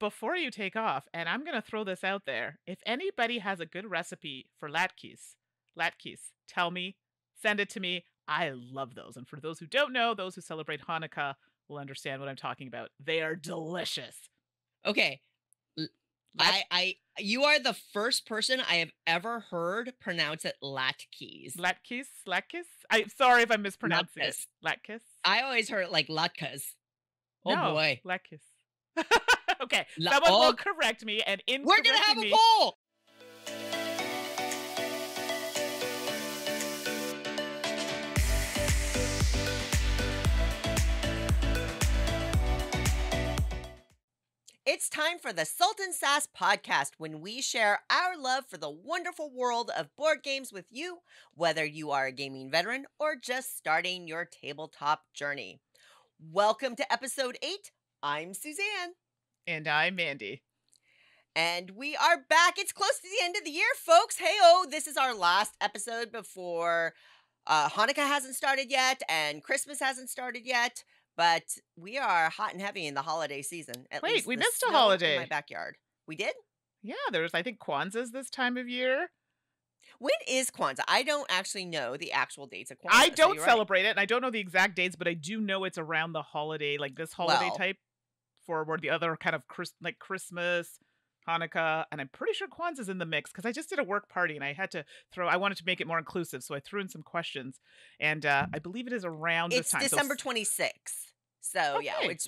before you take off, and I'm going to throw this out there, if anybody has a good recipe for latkes, tell me, send it to me. I love those. And for those who don't know, those who celebrate Hanukkah will understand what I'm talking about. They are delicious. Okay. You are the first person I have ever heard pronounce it latkes. Latkes? I'm sorry if I'm mispronouncing it. Latkes? I always heard it like latkes. Oh no, boy. Latkes. Okay, someone will correct me, and in we're gonna have a poll! It's time for the Sultan Sass podcast, when we share our love for the wonderful world of board games with you, whether you are a gaming veteran or just starting your tabletop journey. Welcome to episode 8. I'm Suzanne. And I'm Mandi. And we are back. It's close to the end of the year, folks. Hey-oh, this is our last episode before Hanukkah hasn't started yet and Christmas hasn't started yet. But we are hot and heavy in the holiday season. Wait, we missed a holiday in my backyard. We did? Yeah, there's, I think, Kwanzaa's this time of year. When is Kwanzaa? I don't actually know the actual dates of Kwanzaa. I don't celebrate it, and I don't know the exact dates, but I do know it's around the holiday, like this holiday type, forward the other kind of like Christmas, Hanukkah, and I'm pretty sure Kwanzaa's in the mix, because I just did a work party, and I had to I wanted to make it more inclusive, so I threw in some questions, and I believe it is around this time. It's December 26th. So, okay. yeah, it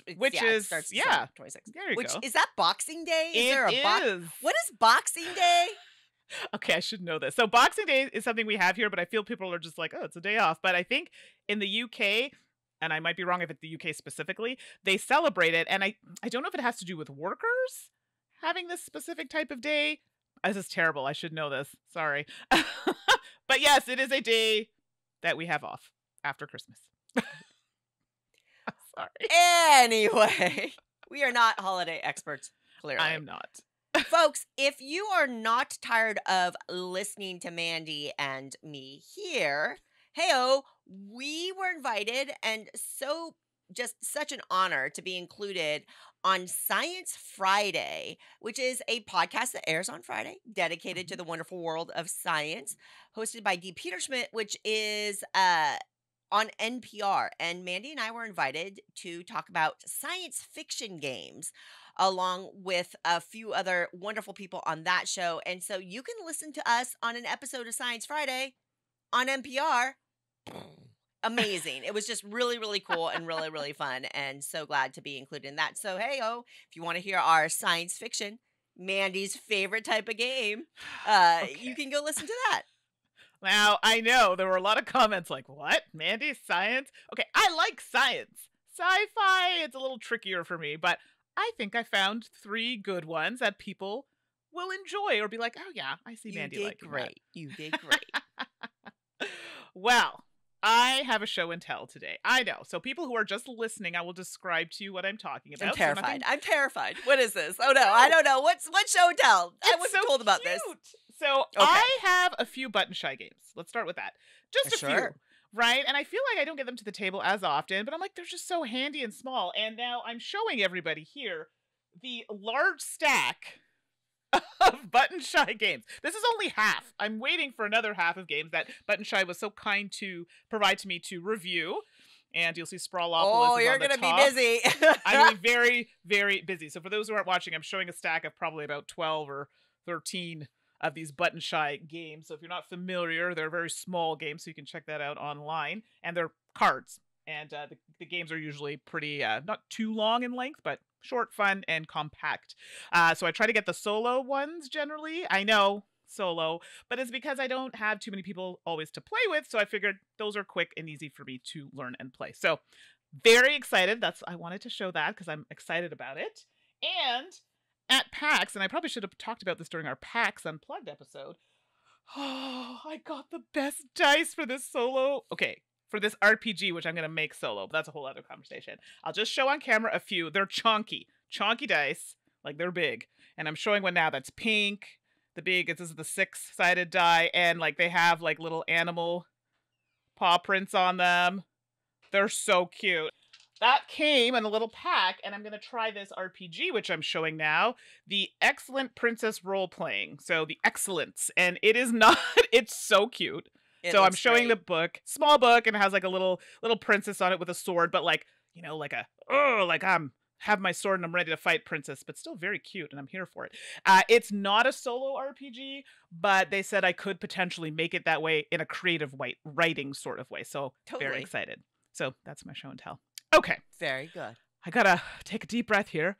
starts December 26th. There you go. Is that Boxing Day? Is. What is Boxing Day? Okay, I should know this. So Boxing Day is something we have here, but I feel people are just like, oh, it's a day off. But I think in the UK, and I might be wrong if it's the UK specifically, they celebrate it. And I don't know if it has to do with workers having this specific type of day. This is terrible. I should know this. Sorry. But yes, it is a day that we have off after Christmas. Sorry. Anyway, we are not holiday experts, clearly. I am not. Folks, if you are not tired of listening to Mandi and me here, hey-oh, we were invited, and just such an honor to be included on Science Friday, which is a podcast that airs on Friday, dedicated to the wonderful world of science, hosted by Dee Peterschmidt, which is on NPR. And Mandi and I were invited to talk about science fiction games, along with a few other wonderful people on that show. And so you can listen to us on an episode of Science Friday on NPR. Amazing. It was just really, really cool and really, really fun. And so glad to be included in that. So, hey-oh, if you want to hear our science fiction, Mandi's favorite type of game, you can go listen to that. Now, I know there were a lot of comments like, what? Mandi, science? Okay, I like science. Sci-fi, it's a little trickier for me, but I think I found 3 good ones that people will enjoy or be like, oh yeah, I see Mandi liking that. You did great. Well, I have a show and tell today. I know. So people who are just listening, I will describe to you what I'm talking about. I'm terrified. I'm terrified. What is this? Oh no, I don't know. What show and tell? I wasn't told about this. So I have a few Button Shy games. Let's start with that. Just a few. Right? And I feel like I don't get them to the table as often, but I'm like, they're just so handy and small. And now I'm showing everybody here the large stack of Button Shy games. This is only half. I'm waiting for another half of games that Button Shy was so kind to provide to me to review. And you'll see Sprawlopolis Oh, is you're on the going to be top. busy. I'm going to be very, very busy. So for those who aren't watching, I'm showing a stack of probably about 12 or 13 of these Button Shy games. So if you're not familiar, they're very small games, so you can check that out online. And they're cards. And the games are usually pretty, not too long in length, but short, fun, and compact. So I try to get the solo ones generally. I know, solo, but it's because I don't have too many people always to play with. So I figured those are quick and easy for me to learn and play. So very excited. I wanted to show that because I'm excited about it. And at PAX, and I probably should have talked about this during our PAX Unplugged episode. Oh, I got the best dice for this solo. Okay, for this RPG, which I'm going to make solo, but that's a whole other conversation. I'll just show on camera a few. They're chonky dice, like they're big. And I'm showing one now that's pink. This is the 6-sided die, and like they have like little animal paw prints on them. They're so cute. that came in a little pack, and I'm going to try this RPG, which I'm showing now, the Excellent Princess Role Playing. So the Excellence, and it is not, it's so cute. It So I'm looks showing the great. book, small book, and it has like a little princess on it with a sword, but like, like I'm have my sword and I'm ready to fight princess, but still very cute, and I'm here for it. It's not a solo RPG, but they said I could potentially make it that way in a creative writing sort of way. So very Totally. excited. So that's my show and tell. Okay, Very good. I gotta take a deep breath here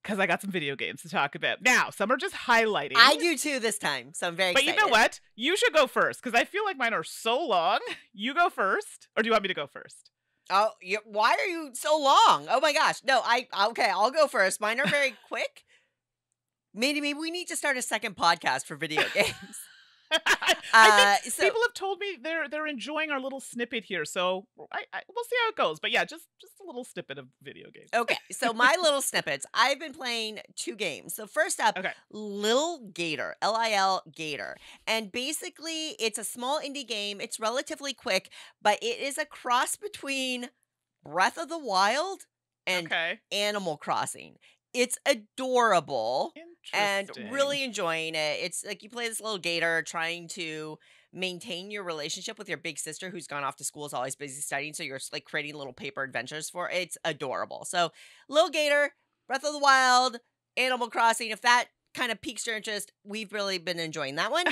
because I got some video games to talk about. Now, some are just highlighting. I do too this time, so I'm very But excited. you know what? You should go first because I feel like mine are so long. You go first, or do you want me to go first? Oh, why are you so long? Oh my gosh. No, okay, I'll go first. Mine are very quick. Maybe we need to start a second podcast for video games. I think people have told me they're enjoying our little snippet here, so we'll see how it goes. But yeah, just a little snippet of video games. Okay, so my little snippets. I've been playing 2 games. So first up, Okay. Lil Gator, Lil Gator, and basically it's a small indie game. It's relatively quick, but it is a cross between Breath of the Wild and Okay. Animal Crossing. It's adorable and Interesting. really enjoying it. It's like you play this little gator trying to maintain your relationship with your big sister who's gone off to school, is always busy studying. So you're like creating little paper adventures for it. It's adorable. So Little Gator, Breath of the Wild, Animal Crossing, if that kind of piques your interest, we've really been enjoying that one.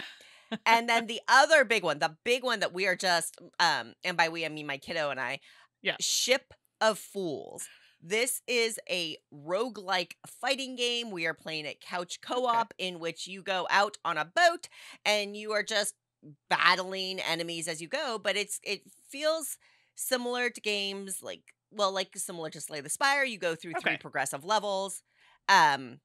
And then the other big one, the big one that we are just, and by we I mean my kiddo and I, Yeah. Ship of Fools. This is a roguelike fighting game. We are playing it couch co-op in which you go out on a boat and you are just battling enemies as you go, but it feels similar to games like similar to Slay the Spire. You go through 3 Okay. progressive levels. And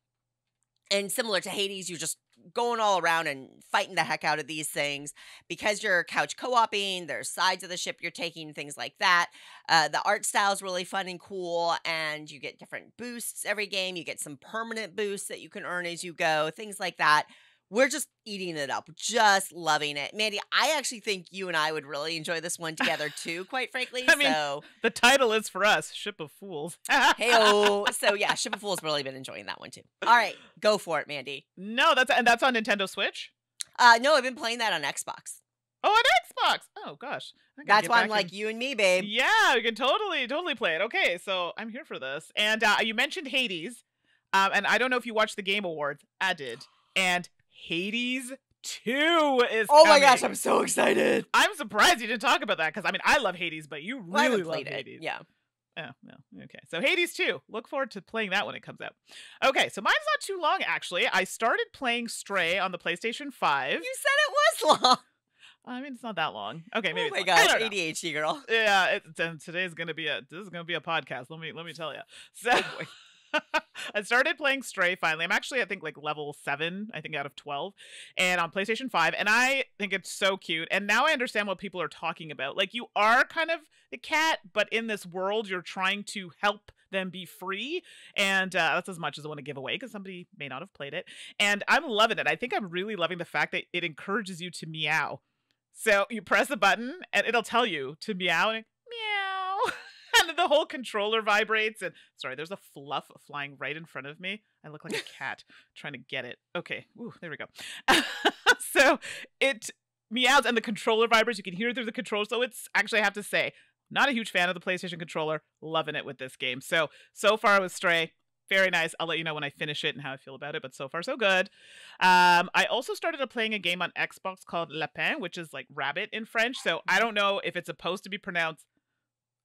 similar to Hades, you're just going all around and fighting the heck out of these things. Because you're couch co-oping, there's sides of the ship you're taking, things like that. The art style is really fun and cool, and you get different boosts every game. You get some permanent boosts that you can earn as you go, things like that. We're just eating it up, just loving it. Mandy, I actually think you and I would really enjoy this one together too, quite frankly. I mean, so the title is for us, Ship of Fools. hey-o. So yeah, Ship of Fools really been enjoying that one too. All right, go for it, Mandy. No, that's on Nintendo Switch? No, I've been playing that on Xbox. Oh, on Xbox. Oh gosh. I gotta That's get why I'm back like in. you and me, babe. Yeah, we can totally play it. Okay, so I'm here for this. And you mentioned Hades. And I don't know if you watched the Game Awards. I did. And Hades 2 is Oh my coming. gosh, I'm so excited. I'm surprised you didn't talk about that because I mean I love Hades, but you Well, I really haven't love played it. Hades. Yeah. Oh, no. Okay. So Hades 2. Look forward to playing that when it comes out. Okay, so mine's not too long actually. I started playing Stray on the PlayStation 5. You said it was long. I mean it's not that long. Okay, maybe Oh my it's long. I gosh, don't know. ADHD girl. Yeah, and this is gonna be a podcast. Let me tell you. So I started playing Stray finally. I'm actually I think like level 7, I think out of 12, and on PlayStation 5, and I think it's so cute. And now I understand what people are talking about. Like you are kind of the cat, but in this world you're trying to help them be free, and that's as much as I want to give away because somebody may not have played it. And I'm loving it. I think I'm really loving the fact that it encourages you to meow. So you press a button and it'll tell you to meow and meow. And the whole controller vibrates. And sorry, there's a fluff flying right in front of me. I look like a cat trying to get it. Okay. Ooh, there we go. So it meows and the controller vibrates. You can hear it through the controller. So it's actually, I have to say, not a huge fan of the PlayStation controller. Loving it with this game. So far with Stray. Very nice. I'll let you know when I finish it and how I feel about it, but so far so good. I also started playing a game on Xbox called Lapin, which is like rabbit in French. So I don't know if it's supposed to be pronounced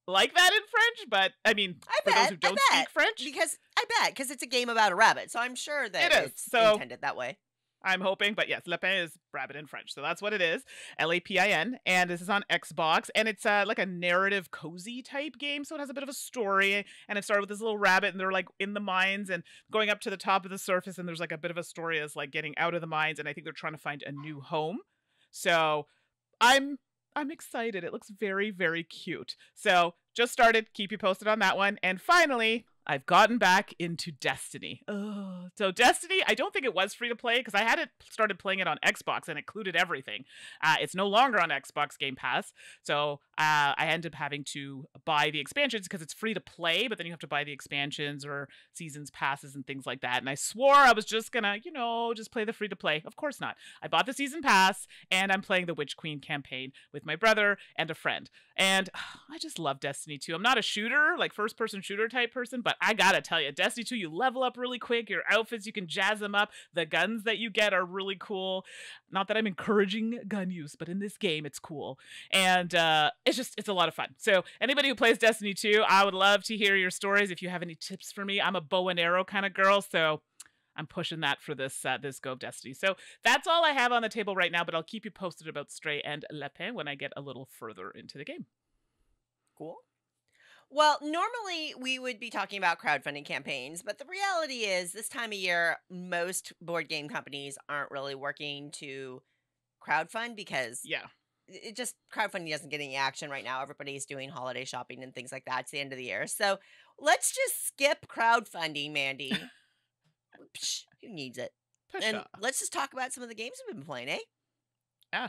like that in French, but I mean, for those who don't speak French. Because it's a game about a rabbit, so I'm sure that It is. it's So- intended that way. I'm hoping, but yes, Lapin is rabbit in French, so that's what it is. Lapin, and this is on Xbox, and it's like a narrative, cozy type game, so it has a bit of a story. And it started with this little rabbit, and they're like in the mines and going up to the top of the surface, and there's like a bit of a story as like getting out of the mines, and I think they're trying to find a new home. So I'm excited. It looks very, very cute. So just started. Keep you posted on that one. And finally, I've gotten back into Destiny. Oh, so Destiny, I don't think it was free to play because I had it started playing it on Xbox and included everything. It's no longer on Xbox Game Pass, so I ended up having to buy the expansions because it's free to play, but then you have to buy the expansions or seasons passes and things like that. And I swore I was just gonna, just play the free to play. Of course not. I bought the season pass and I'm playing the Witch Queen campaign with my brother and a friend. And I just love Destiny 2. I'm not a shooter, like first person shooter type person, but I gotta tell you, Destiny 2, you level up really quick. Your outfits, you can jazz them up. The guns that you get are really cool. Not that I'm encouraging gun use, but in this game, it's cool. And it's a lot of fun. So anybody who plays Destiny 2, I would love to hear your stories. If you have any tips for me, I'm a bow and arrow kind of girl, so I'm pushing that for this Go of Destiny. So that's all I have on the table right now, but I'll keep you posted about Stray and Lapin when I get a little further into the game. Cool. Well, normally we would be talking about crowdfunding campaigns, but the reality is this time of year, most board game companies aren't really working to crowdfund because crowdfunding doesn't get any action right now. Everybody's doing holiday shopping and things like that. It's the end of the year. So let's just skip crowdfunding, Mandy. Psh, who needs it? Let's just talk about some of the games we've been playing, eh? Yeah,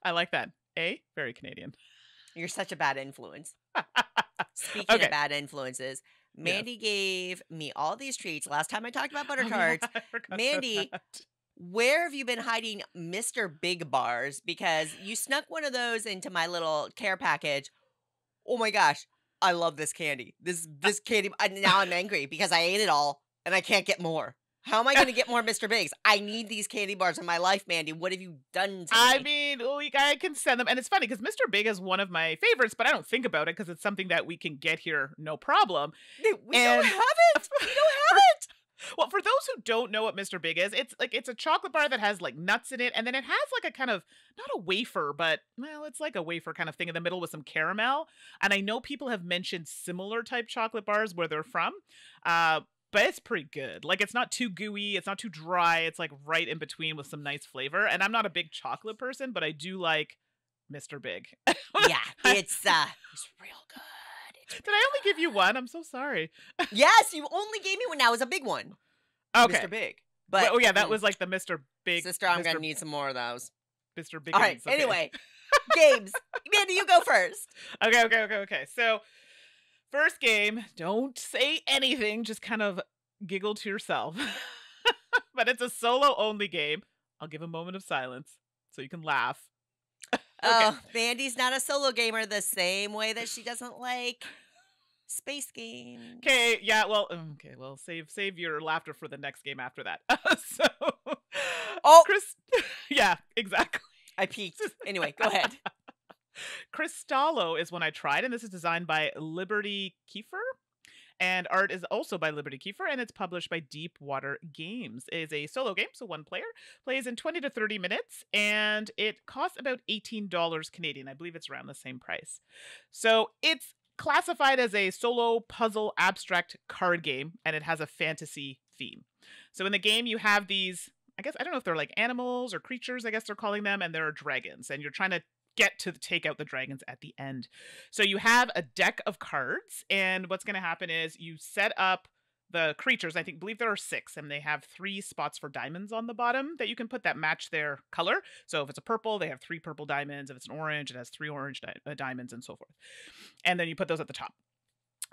I like that. Very Canadian. You're such a bad influence. Speaking of bad influences, Mandy gave me all these treats. Last time I talked about butter tarts. Mandy, where have you been hiding Mr. Big Bars? Because you snuck one of those into my little care package. Oh my gosh, I love this candy. This candy. Now I'm angry because I ate it all and I can't get more. How am I going to get more Mr. Bigs? I need these candy bars in my life, Mandy. What have you done to me? I mean, I can send them. And it's funny because Mr. Big is one of my favorites, but I don't think about it because it's something that we can get here, no problem. We don't have it. We don't have it. Well, for those who don't know what Mr. Big is, it's a chocolate bar that has like nuts in it. And then it has like a kind of, not a wafer, but it's like a wafer kind of thing in the middle with some caramel. And I know people have mentioned similar type chocolate bars where they're from. But it's pretty good. Like, it's not too gooey. It's not too dry. It's like right in between with some nice flavor. And I'm not a big chocolate person, but I do like Mr. Big. Yeah, it's real good. Did I only give you one? I'm so sorry. Yes, you only gave me one. Now it's a big one. Okay. Mr. Big. But that was like the Mr. Big. Sister, I'm going to need some more of those. Mr. Big. All right, anyway. Games. Mandy, you go first. Okay. So, first game, don't say anything, just kind of giggle to yourself. But it's a solo-only game. I'll give a moment of silence so you can laugh. Oh, Mandy's not a solo gamer the same way that she doesn't like space games. Okay, yeah, well, save your laughter for the next game after that. Chris, yeah, exactly. I peeked. Anyway, go ahead. Cristallo is one I tried, and this is designed by Liberty Kiefer. And art is also by Liberty Kiefer, and it's published by Deepwater Games. It is a solo game, so one player plays in 20 to 30 minutes, and it costs about $18 Canadian. I believe it's around the same price. So it's classified as a solo puzzle abstract card game, and it has a fantasy theme. So in the game, you have these, I don't know if they're like animals or creatures, I guess they're calling them, and there are dragons, and you're trying to get to take out the dragons at the end. So you have a deck of cards, and what's going to happen is you set up the creatures. I believe there are 6, and they have 3 spots for diamonds on the bottom that you can put that match their color. So if it's a purple, they have 3 purple diamonds. If it's an orange, it has 3 orange diamonds, and so forth. And then you put those at the top.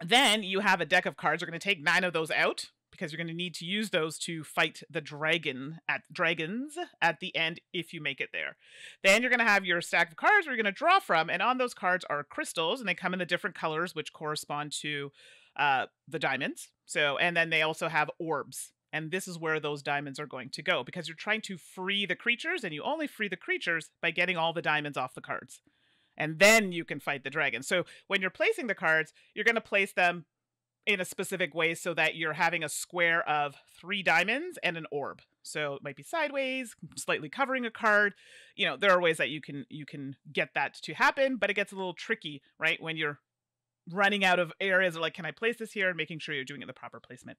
Then you have a deck of cards. You're going to take 9 of those out, because you're going to need to use those to fight the dragons at the end if you make it there. Then you're going to have your stack of cards where you're going to draw from, and on those cards are crystals, and they come in the different colors which correspond to the diamonds. So, and then they also have orbs, and this is where those diamonds are going to go, because you're trying to free the creatures, and you only free the creatures by getting all the diamonds off the cards. And then you can fight the dragon. So when you're placing the cards, you're going to place them in a specific way so that you're having a square of 3 diamonds and an orb. So it might be sideways, slightly covering a card. There are ways that you can get that to happen, but it gets a little tricky, right? When you're running out of areas like, can I place this here? And making sure you're doing it in the proper placement.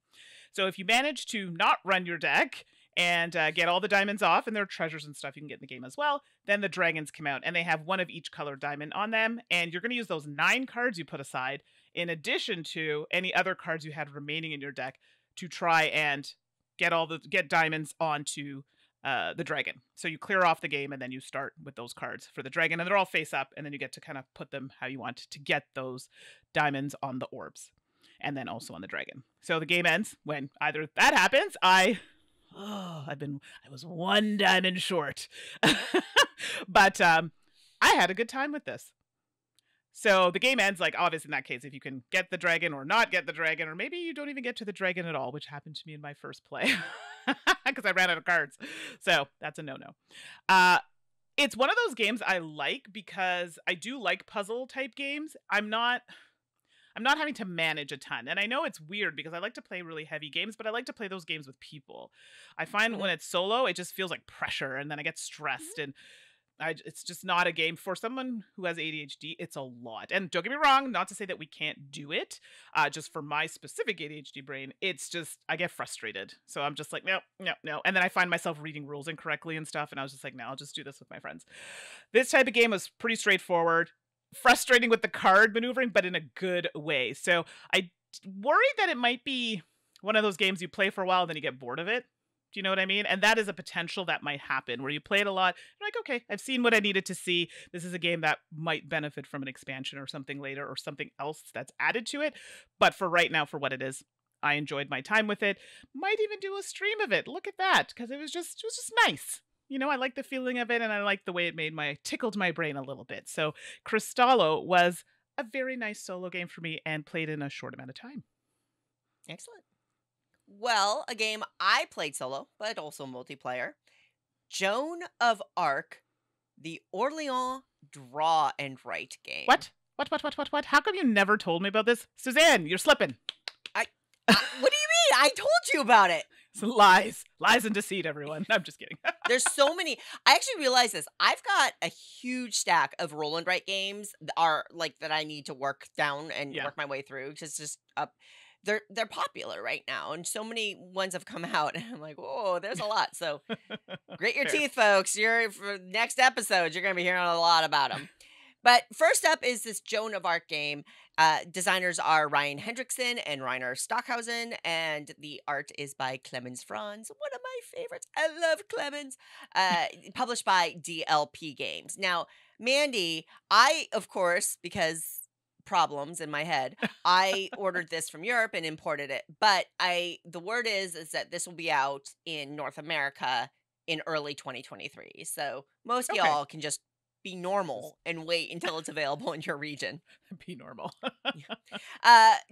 So if you manage to not run your deck and get all the diamonds off, and there are treasures and stuff you can get in the game as well, then the dragons come out, and they have 1 of each color diamond on them, and you're going to use those 9 cards you put aside in addition to any other cards you had remaining in your deck to try and get diamonds onto the dragon. So you clear off the game and then you start with those cards for the dragon, and they're all face up, and then you get to kind of put them how you want to get those diamonds on the orbs and then also on the dragon. So the game ends when either that happens, I was one diamond short. But I had a good time with this. So the game ends, like, obviously in that case, if you can get the dragon or not get the dragon, or maybe you don't even get to the dragon at all, which happened to me in my first play because I ran out of cards. So that's a no-no. It's one of those games I like because I do like puzzle type games. I'm not having to manage a ton. And I know it's weird because I like to play really heavy games, but I like to play those games with people. I find when it's solo, it just feels like pressure, and then I get stressed, and it's just not a game for someone who has ADHD. It's a lot. And don't get me wrong, not to say that we can't do it. Just for my specific ADHD brain, it's just, I get frustrated. So I'm just like, no. And then I find myself reading rules incorrectly and stuff. And I was just like, no, I'll just do this with my friends. This type of game was pretty straightforward, frustrating with the card maneuvering, but in a good way. So I worried that it might be one of those games you play for a while, then you get bored of it. Do you know what I mean? And that is a potential that might happen where you play it a lot. You're like, okay, I've seen what I needed to see. This is a game that might benefit from an expansion or something later or something else that's added to it. But for right now, for what it is, I enjoyed my time with it. Might even do a stream of it. Look at that, because it was just nice. You know, I like the feeling of it, and I like the way it tickled my brain a little bit. So Cristallo was a very nice solo game for me and played in a short amount of time. Excellent. Well, a game I played solo, but also multiplayer. Joan of Arc, the Orleans Draw and Write game. What? How come you never told me about this? Suzanne, you're slipping. What do you mean? I told you about it. It's lies and deceit, everyone. I'm just kidding. There's so many. I actually realized this. I've got a huge stack of roll and write games that I need to work down and work my way through. Just up. They're popular right now, and so many ones have come out, and I'm like, whoa, there's a lot. So grit your teeth, folks. For next episode, you're going to be hearing a lot about them. But first up is this Joan of Arc game. Designers are Ryan Hendrickson and Rainer Stockhausen, and the art is by Clemens Franz, one of my favorites. I love Clemens. Published by DLP Games. Now, Mandi, I, of course, because problems in my head, I ordered this from Europe and imported it, but the word is that this will be out in North America in early 2023. So most of y'all can just be normal and wait until it's available in your region. Be normal.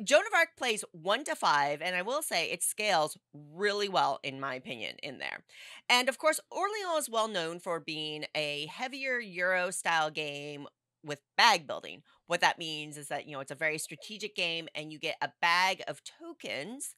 Joan of Arc plays 1 to 5, and I will say it scales really well, in my opinion, in there. And of course, Orleans is well known for being a heavier Euro style game with bag building. What that means is that, it's a very strategic game, and you get a bag of tokens.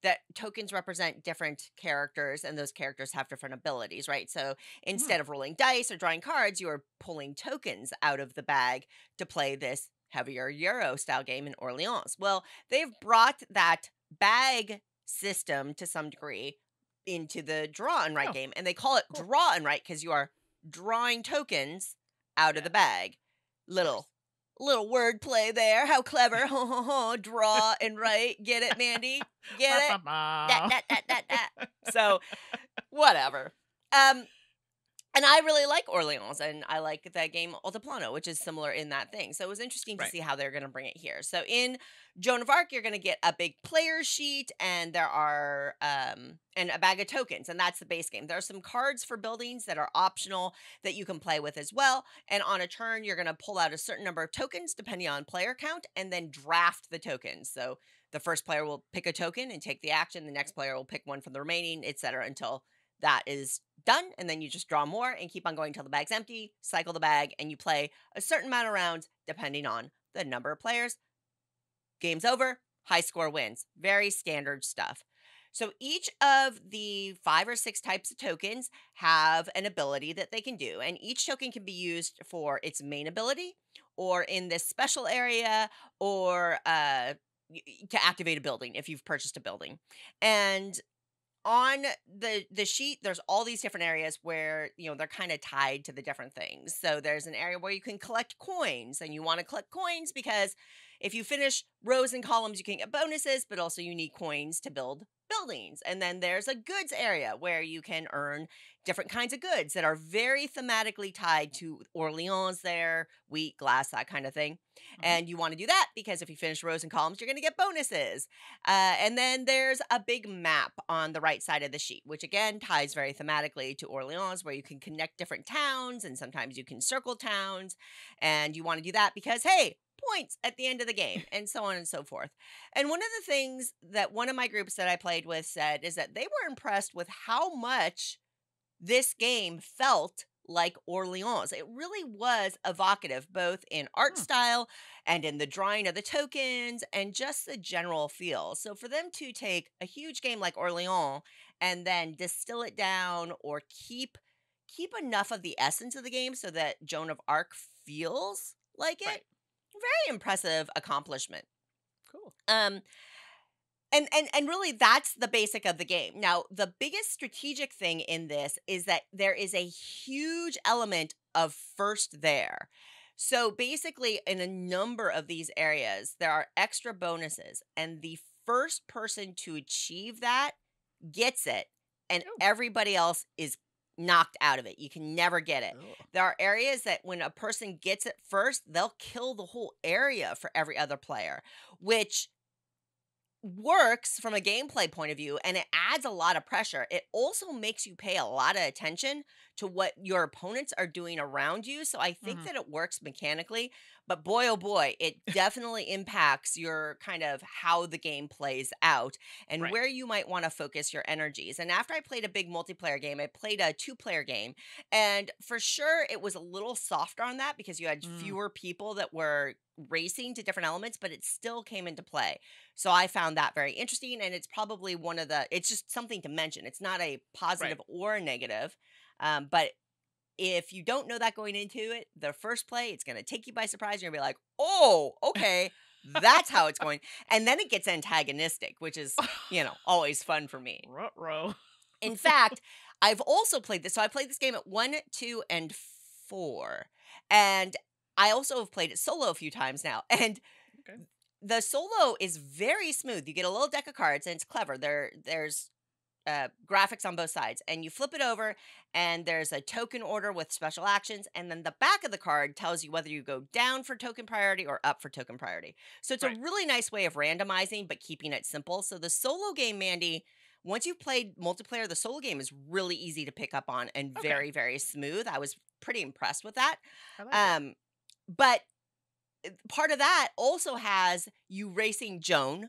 That tokens represent different characters, and those characters have different abilities, right? So instead of rolling dice or drawing cards, you are pulling tokens out of the bag to play this heavier Euro style game in Orleans. Well, they've brought that bag system to some degree into the draw and write game, and they call it draw and write because you are drawing tokens out of the bag. Little wordplay there. How clever. Draw and write. Get it, Mandi? Get it? So, whatever. And I really like Orleans, and I like that game Altiplano, which is similar in that thing. So it was interesting to see how they're going to bring it here. So in Joan of Arc, you're going to get a big player sheet, and there are and a bag of tokens, and that's the base game. There are some cards for buildings that are optional that you can play with as well. And on a turn, you're going to pull out a certain number of tokens depending on player count, and then draft the tokens. So the first player will pick a token and take the action. The next player will pick one from the remaining, etc., until that is done, and then you just draw more and keep on going until the bag's empty, cycle the bag, and you play a certain amount of rounds depending on the number of players. Game's over, high score wins. Very standard stuff. So each of the 5 or 6 types of tokens have an ability that they can do, and each token can be used for its main ability, or in this special area, or to activate a building if you've purchased a building. And on the sheet, there's all these different areas where, they're kind of tied to the different things. So there's an area where you can collect coins, and you want to collect coins because if you finish rows and columns, you can get bonuses, but also you need coins to build buildings. And then there's a goods area where you can earn different kinds of goods that are very thematically tied to Orleans there, wheat, glass, that kind of thing. And you want to do that because if you finish rows and columns, you're going to get bonuses. And then there's a big map on the right side of the sheet, which again ties very thematically to Orleans, where you can connect different towns and sometimes you can circle towns. And you want to do that because, hey, points at the end of the game, and so on and so forth. And one of the things that one of my groups that I played with said is that they were impressed with how much this game felt like Orleans. It really was evocative, both in art style and in the drawing of the tokens and just the general feel. So for them to take a huge game like Orleans and then distill it down or keep enough of the essence of the game so that Joan of Arc feels like it. Right. Very impressive accomplishment. Cool. And really that's the basic of the game. Now, the biggest strategic thing in this is that there is a huge element of first there. So basically in a number of these areas, there are extra bonuses, and the first person to achieve that gets it, and everybody else is knocked out of it. You can never get it. There are areas that when a person gets it first, they'll kill the whole area for every other player, which works from a gameplay point of view, and it adds a lot of pressure. It also makes you pay a lot of attention to what your opponents are doing around you. So I think that it works mechanically, but boy, oh boy, it definitely impacts your kind of how the game plays out and where you might want to focus your energies. And after I played a big multiplayer game, I played a 2-player game, and for sure it was a little softer on that because you had fewer people that were racing to different elements, but it still came into play. So I found that very interesting, and it's probably it's just something to mention. It's not a positive or a negative, but if you don't know that going into it, the first play, it's going to take you by surprise. You're going to be like, oh, okay, that's how it's going. And then it gets antagonistic, which is, always fun for me. Ruh-roh. In fact, I've also played this. So I played this game at 1, 2, and 4. And I also have played it solo a few times now. And the solo is very smooth. You get a little deck of cards, and it's clever. There's graphics on both sides, and you flip it over, and there's a token order with special actions, and then the back of the card tells you whether you go down for token priority or up for token priority. So it's a really nice way of randomizing, but keeping it simple. So the solo game, Mandi, once you've played multiplayer, the solo game is really easy to pick up on and very, very smooth. I was pretty impressed with that. I like it. But part of that also has you racing Joan,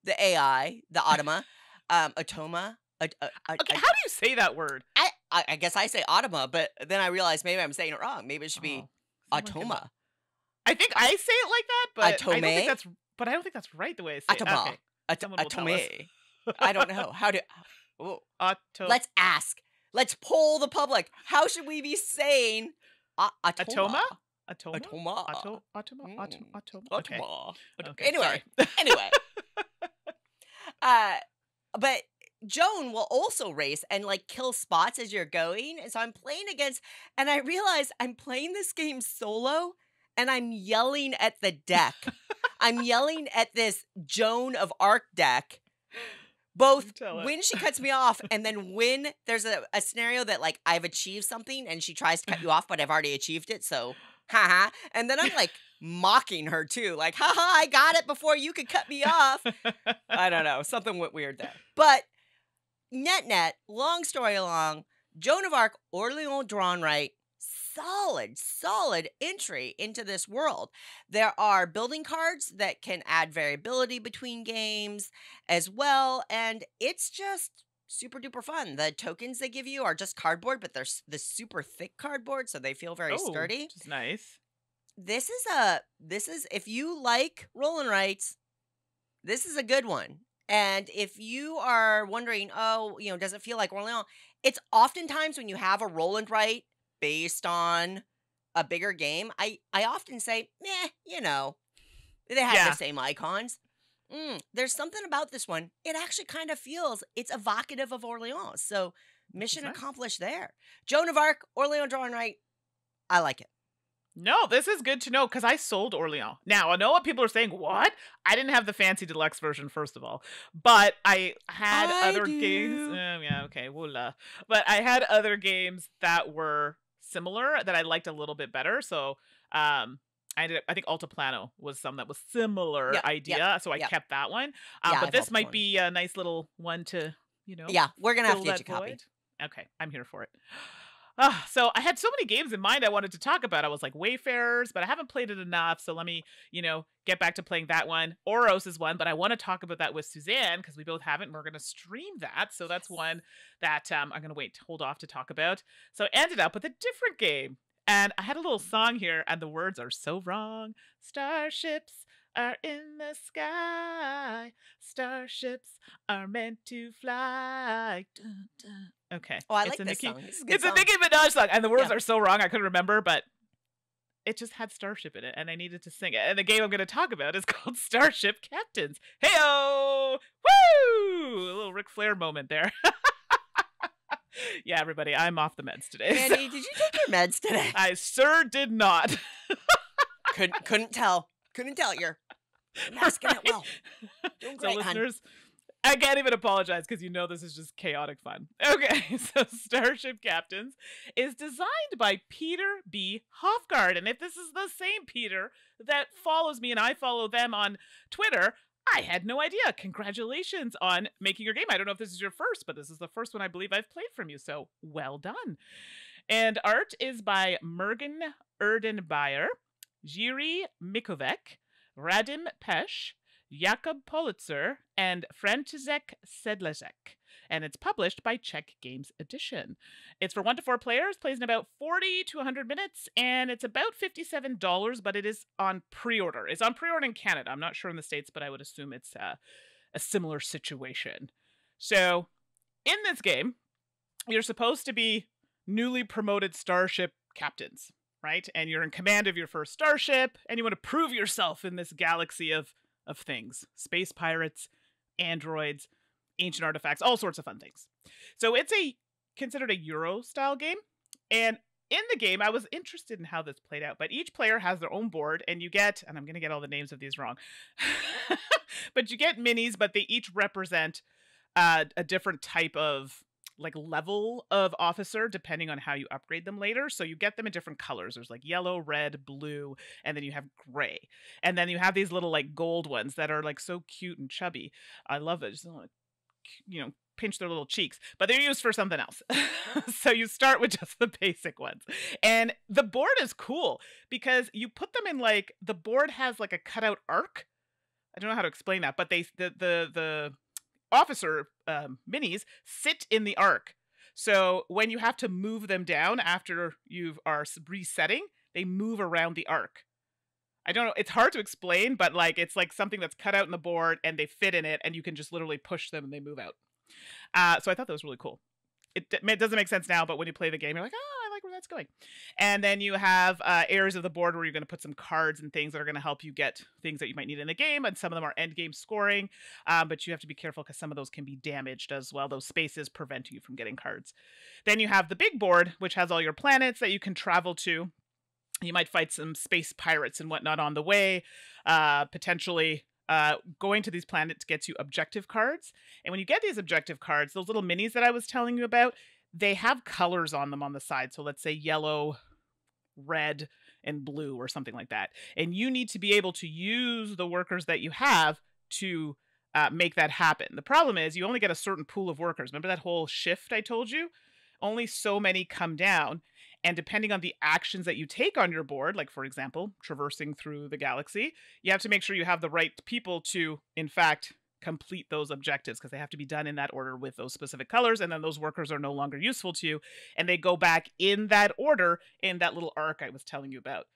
the AI, the Automa, Automa. Okay, how do you say that word? I guess I say Automa, but then I realized maybe I'm saying it wrong. Maybe it should be Automa. I think I say it like that, but I Atome? don't think that's right the way I say Automa. it. Okay. Atome. I don't know. How do... Let's ask. Let's poll the public. How should we be saying Atoma? Atoma? Atoma. Okay. Anyway. But Joan will also race and kill spots as you're going. And so I'm playing against, and I realize I'm playing this game solo, and I'm yelling at the deck. I'm yelling at this Joan of Arc deck, both when she cuts me off and then when there's a scenario that I've achieved something and she tries to cut you off, but I've already achieved it. So, haha. And then I'm mocking her too. Haha, I got it before you could cut me off. I don't know. Something went weird there. But net, long story long, Joan of Arc, Orleans drawn right, solid entry into this world. There are building cards that can add variability between games as well, and it's just super duper fun. The tokens they give you are just cardboard, but they're the super thick cardboard, so they feel very sturdy. Which is nice. This is if you like roll and writes, this is a good one. And if you are wondering, does it feel like Orleans? It's oftentimes when you have a roll and write based on a bigger game, I often say, they have the same icons. There's something about this one. It actually kind of feels, it's evocative of Orleans. So mission accomplished there. Joan of Arc, Orleans drawn right. I like it. No, this is good to know because I sold Orleans. Now, I know what people are saying. What? I didn't have the fancy deluxe version, first of all, but I had I other games. do. Yeah, okay, voila. But I had other games that were similar that I liked a little bit better. So, I think Altiplano was some that was similar Yep, yep, idea, so I yep. kept that one. Yeah, But I've this might Altiplano. be a nice little one to, Yeah, we're gonna have fill to get you that a copy. void. Okay, I'm here for it. So I had so many games in mind I wanted to talk about. I was like Wayfarers, but I haven't played it enough. So let me, get back to playing that one. Oros is one, but I want to talk about that with Suzanne because we both haven't. And we're going to stream that. So that's Yes. one that I'm going to hold off to talk about. So I ended up with a different game. And I had a little song here, and the words are so wrong. Starships are in the sky. Starships are meant to fly. Dun, dun. Okay. Oh, I It's like a this Nicki song. This is a good it's a song. Nicki Minaj song, and the words Yeah. are so wrong I couldn't remember, but it just had Starship in it, and I needed to sing it. And the game I'm going to talk about is called Starship Captains. Heyo! Woo! A little Ric Flair moment there. Yeah, everybody, I'm off the meds today. so Mandy, did you take your meds today? I sure did not. Couldn't tell. Couldn't tell. You're masking it well. Doing So, great, hun. listeners, I can't even apologize because this is just chaotic fun. Okay, so Starship Captains is designed by Peter B. Hofgaard. And if this is the same Peter that follows me and I follow them on Twitter, I had no idea. Congratulations on making your game. I don't know if this is your first, but this is the first one I believe I've played from you. So well done. And art is by Mergen Erdenbeyer, Jiri Mikovic, Radim Pesh, Jakob Politzer, and Franciszek Sedlacek. And it's published by Czech Games Edition. It's for 1 to 4 players, plays in about 40 to 100 minutes, and it's about $57, but it is on pre-order. It's on pre-order in Canada. I'm not sure in the States, but I would assume it's a similar situation. So, in this game, you're supposed to be newly promoted starship captains, right? And you're in command of your first starship, and you want to prove yourself in this galaxy of things. Space pirates, androids, ancient artifacts, all sorts of fun things. So it's considered a Euro style game. And in the game, I was interested in how this played out, but each player has their own board, and you get, and I'm going to get all the names of these wrong, but you get minis, but they each represent a different type of level of officer depending on how you upgrade them later. So you get them in different colors. There's yellow, red, blue, and then you have gray. And then you have these little gold ones that are so cute and chubby. I love it. Just pinch their little cheeks, but they're used for something else. So you start with just the basic ones. And the board is cool because you put them in the board has a cutout arc. I don't know how to explain that, but the officer minis sit in the arc. So when you have to move them down after you are resetting, they move around the arc. I don't know. It's hard to explain, but it's something that's cut out in the board and they fit in it and you can just literally push them and they move out. So I thought that was really cool. It doesn't make sense now, but when you play the game, you're like, oh, I like where that's going. And then you have areas of the board where you're going to put some cards and things that are going to help you get things that you might need in the game. And some of them are end game scoring, but you have to be careful because some of those can be damaged as well. Those spaces prevent you from getting cards. Then you have the big board, which has all your planets that you can travel to. You might fight some space pirates and whatnot on the way, potentially. Going to these planets gets you objective cards. And when you get these objective cards, those little minis that I was telling you about, they have colors on them on the side. So let's say yellow, red, and blue or something like that. And you need to be able to use the workers that you have to make that happen. The problem is you only get a certain pool of workers. Remember that whole shift I told you? Only so many come down. And depending on the actions that you take on your board, like, for example, traversing through the galaxy, you have to make sure you have the right people to, in fact, complete those objectives because they have to be done in that order with those specific colors. And then those workers are no longer useful to you. And they go back in that order in that little arc I was telling you about.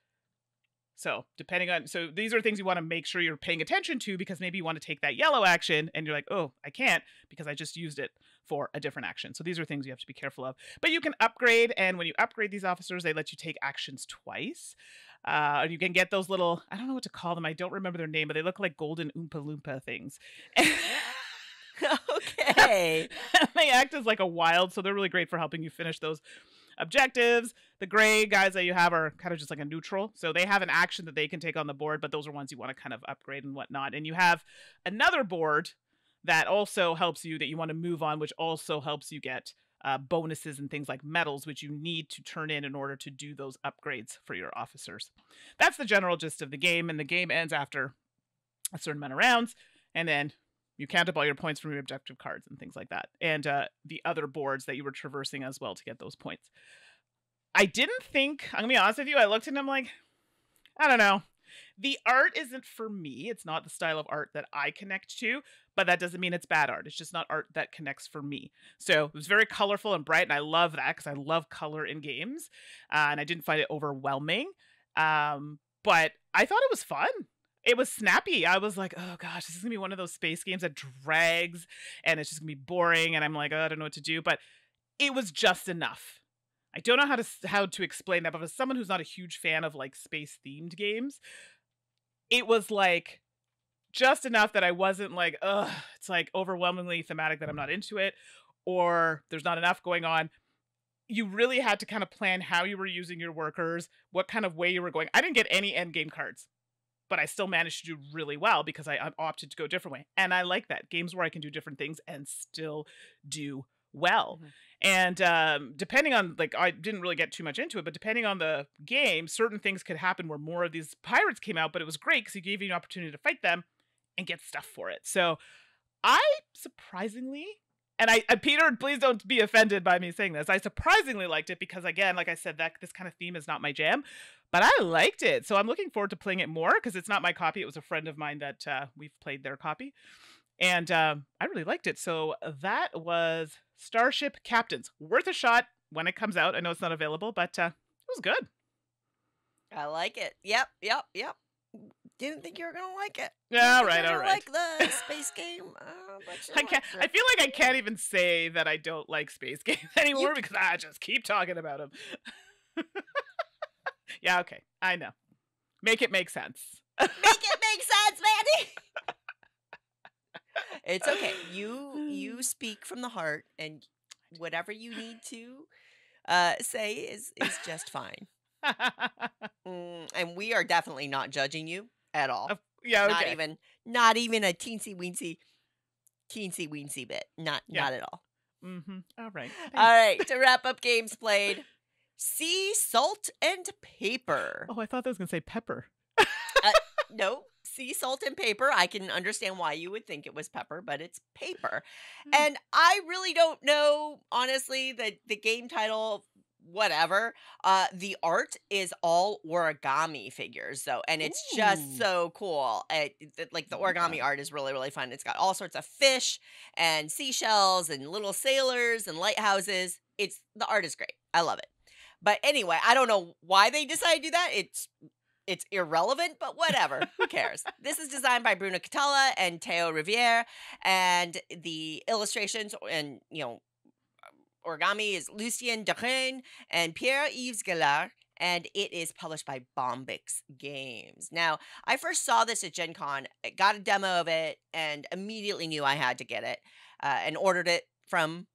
So these are things you want to make sure you're paying attention to because maybe you want to take that yellow action and you're like, oh, I can't because I just used it for a different action. So these are things you have to be careful of. But you can upgrade, and when you upgrade these officers, they let you take actions twice. You can get those little, I don't know what to call them. I don't remember their name, but they look like golden Oompa Loompa things. Okay. They act as a wild, so they're really great for helping you finish those objectives. The gray guys that you have are kind of just like a neutral. So they have an action that they can take on the board, but those are ones you want to kind of upgrade and whatnot. And you have another board that also helps you that you want to move on, which also helps you get bonuses and things like medals, which you need to turn in order to do those upgrades for your officers. That's the general gist of the game, and the game ends after a certain amount of rounds, and then you count up all your points from your objective cards and things like that, and the other boards that you were traversing as well to get those points. I didn't think, I'm going to be honest with you, I looked and I'm like, I don't know. The art isn't for me. It's not the style of art that I connect to, but that doesn't mean it's bad art. It's just not art that connects for me. So it was very colorful and bright, and I love that because I love color in games, and I didn't find it overwhelming, but I thought it was fun. It was snappy. I was like, oh gosh, this is going to be one of those space games that drags, and it's just going to be boring, and I'm like, oh, I don't know what to do, but it was just enough. I don't know how to explain that, but as someone who's not a huge fan of like space-themed games, it was like just enough that I wasn't like, ugh, it's like overwhelmingly thematic that I'm not into it, or there's not enough going on. You really had to kind of plan how you were using your workers, what kind of way you were going. I didn't get any end game cards, but I still managed to do really well because I opted to go a different way. And I like that. Games where I can do different things and still do well. Mm-hmm. And depending on, like, I didn't really get too much into it, but depending on the game, certain things could happen where more of these pirates came out, but it was great because it gave you an opportunity to fight them and get stuff for it. So I surprisingly, and I Peter, please don't be offended by me saying this, I surprisingly liked it because, again, like I said, that this kind of theme is not my jam, but I liked it. So I'm looking forward to playing it more because it's not my copy. It was a friend of mine that we've played their copy. And I really liked it. So that was Starship Captains. Worth a shot when it comes out. I know it's not available, but it was good. I like it. Yep. Didn't think you were going to like it. Yeah, all right. Like the space game. I feel like I can't even say that I don't like space games anymore because I just keep talking about them. Yeah, okay. I know. Make it make sense. Make it make sense, Mandy! It's okay. You speak from the heart, and whatever you need to say is just fine. And we are definitely not judging you at all. Yeah, okay. Not even a teensy weensy bit. Not at all. Mm-hmm. All right. Thanks. All right. To wrap up games played, Sea, Salt, and Paper. Oh, I thought that was gonna say pepper. No. Sea, Salt, and Paper. I can understand why you would think it was pepper, but it's paper. And I really don't know, honestly, the game title, whatever. The art is all origami figures, though, and it's just so cool. Like, the origami art is really, really fun. It's got all sorts of fish and seashells and little sailors and lighthouses. The art is great. I love it. But anyway, I don't know why they decided to do that. It's irrelevant, but whatever. Who cares? This is designed by Bruno Catala and Theo Riviere, and the illustrations and, origami is Lucien Decaine and Pierre-Yves Gallard, and it is published by Bombix Games. Now, I first saw this at Gen Con, got a demo of it, and immediately knew I had to get it, and ordered it from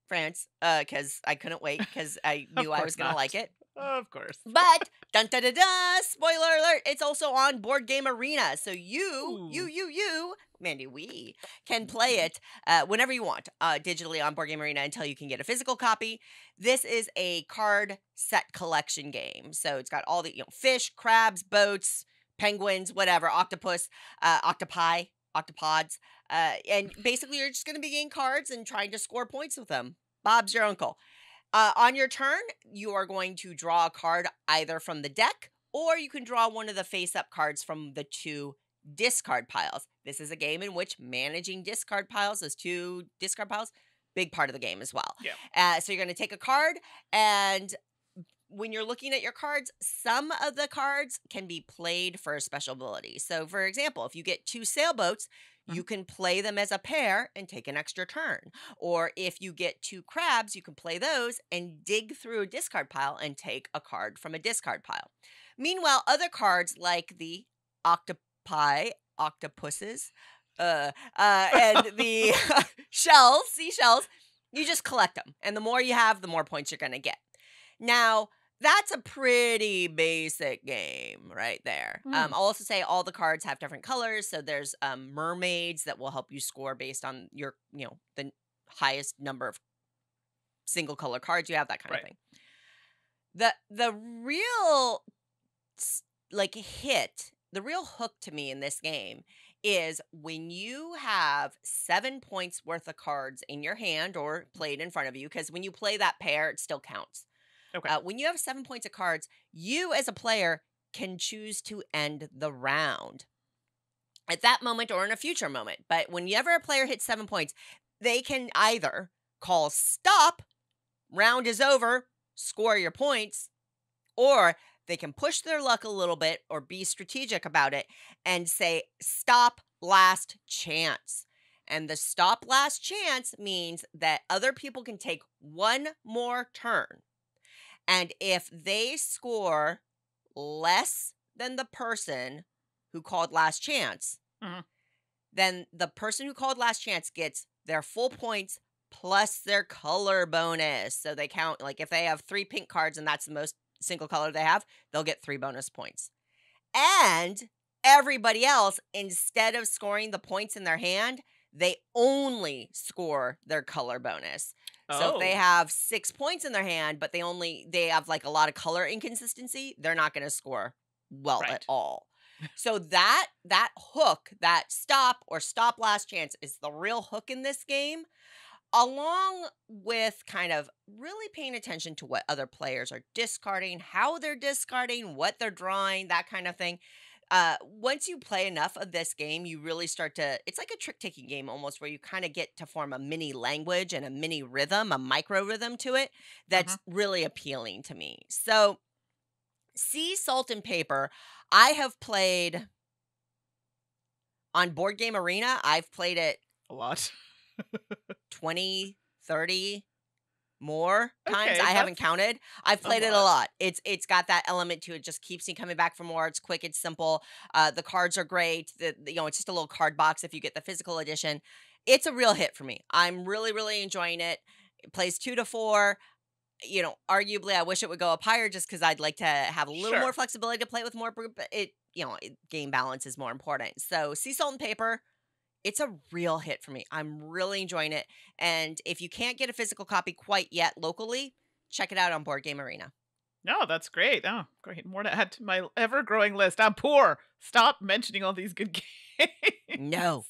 France, because I couldn't wait, because I knew I was going to like it. Of course. But, dun-da-da-da, spoiler alert, it's also on Board Game Arena. So you, Mandy, we can play it whenever you want, digitally on Board Game Arena until you can get a physical copy. This is a card set collection game. So it's got all the, fish, crabs, boats, penguins, whatever, octopus, octopods. And basically you're just going to be getting cards and trying to score points with them. Bob's your uncle. On your turn, you are going to draw a card either from the deck, or you can draw one of the face-up cards from the 2 discard piles. This is a game in which managing discard piles, those 2 discard piles, big part of the game as well. Yeah. So you're going to take a card, and when you're looking at your cards, some of the cards can be played for a special ability. So, for example, if you get 2 sailboats, you can play them as a pair and take an extra turn. Or if you get 2 crabs, you can play those and dig through a discard pile and take a card from a discard pile. Meanwhile, other cards like the octopuses, and the seashells, you just collect them. And the more you have, the more points you're going to get. Now, that's a pretty basic game right there. I'll also say all the cards have different colors. So there's mermaids that will help you score based on your, the highest number of single color cards you have, that kind of thing. The real the real hook to me in this game is when you have 7 points worth of cards in your hand or played in front of you, because when you play that pair, it still counts. Okay. When you have 7 points of cards, you as a player can choose to end the round at that moment or in a future moment. But whenever a player hits 7 points, they can either call stop, round is over, score your points, or they can push their luck a little bit or be strategic about it and say stop last chance. And the stop last chance means that other people can take one more turn. And if they score less than the person who called last chance, then the person who called last chance gets their full points plus their color bonus. So they count, like if they have 3 pink cards and that's the most single color they have, they'll get 3 bonus points. And everybody else, instead of scoring the points in their hand, they only score their color bonus. So if they have 6 points in their hand, but they have like a lot of color inconsistency, they're not going to score well at all. So that hook, that stop or stop last chance is the real hook in this game, along with kind of really paying attention to what other players are discarding, how they're discarding, what they're drawing, that kind of thing. Once you play enough of this game, you really start to, it's like a trick-taking game almost, where you kind of get to form a mini language and a mini rhythm, a micro rhythm to it that's really appealing to me. So Sea, Salt, and Paper, I have played on Board Game Arena. I've played it a lot. 20, 30 more times. I haven't counted. I've played it a lot. It's got that element to it. Just keeps me coming back for more. It's quick. It's simple. The cards are great. It's just a little card box if you get the physical edition. It's a real hit for me. I'm really, really enjoying it. It plays 2 to 4. Arguably, I wish it would go up higher just because I'd like to have a little more flexibility to play with more group. But game balance is more important. So Sea, Salt, and Paper, it's a real hit for me. I'm really enjoying it. And if you can't get a physical copy quite yet locally, check it out on Board Game Arena. No, that's great. Oh, great. More to add to my ever-growing list. I'm poor. Stop mentioning all these good games. No.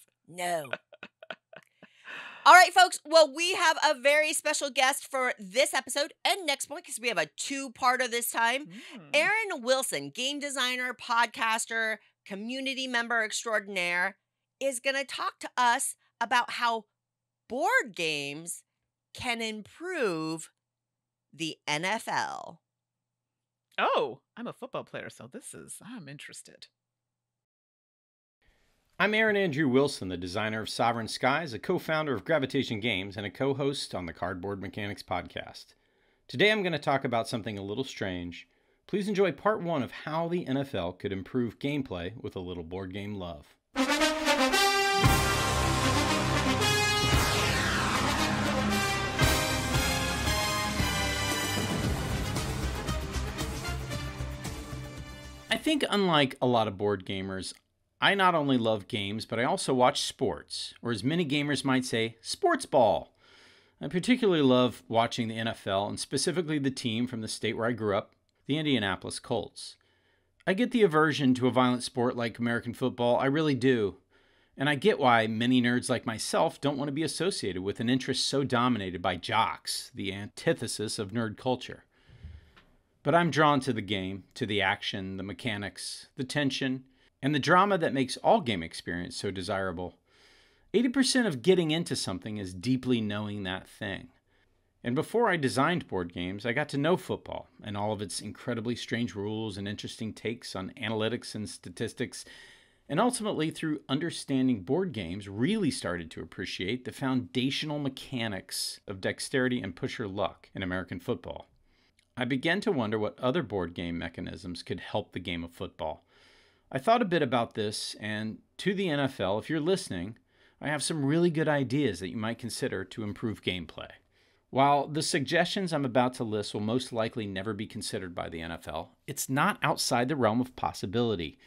All right, folks. Well, we have a very special guest for this episode and next one because we have a 2-parter this time. Erin Wilson, game designer, podcaster, community member extraordinaire, is going to talk to us about how board games can improve the NFL. Oh, I'm a football player, so I'm interested. I'm Aaron Andrew Wilson, the designer of Sovereign Skies, a co-founder of Gravitation Games, and a co-host on the Cardboard Mechanics podcast. Today I'm going to talk about something a little strange. Please enjoy part 1 of how the NFL could improve gameplay with a little board game love. I think unlike a lot of board gamers, I not only love games, but I also watch sports, or as many gamers might say, sports ball. I particularly love watching the NFL, and specifically the team from the state where I grew up, the Indianapolis Colts. I get the aversion to a violent sport like American football, I really do. And I get why many nerds like myself don't want to be associated with an interest so dominated by jocks, the antithesis of nerd culture. But I'm drawn to the game, to the action, the mechanics, the tension, and the drama that makes all game experience so desirable. 80% of getting into something is deeply knowing that thing. And before I designed board games, I got to know football and all of its incredibly strange rules and interesting takes on analytics and statistics, and ultimately through understanding board games really started to appreciate the foundational mechanics of dexterity and pusher luck in American football. I began to wonder what other board game mechanisms could help the game of football. I thought a bit about this, and to the NFL, if you're listening, I have some really good ideas that you might consider to improve gameplay. While the suggestions I'm about to list will most likely never be considered by the NFL, it's not outside the realm of possibility.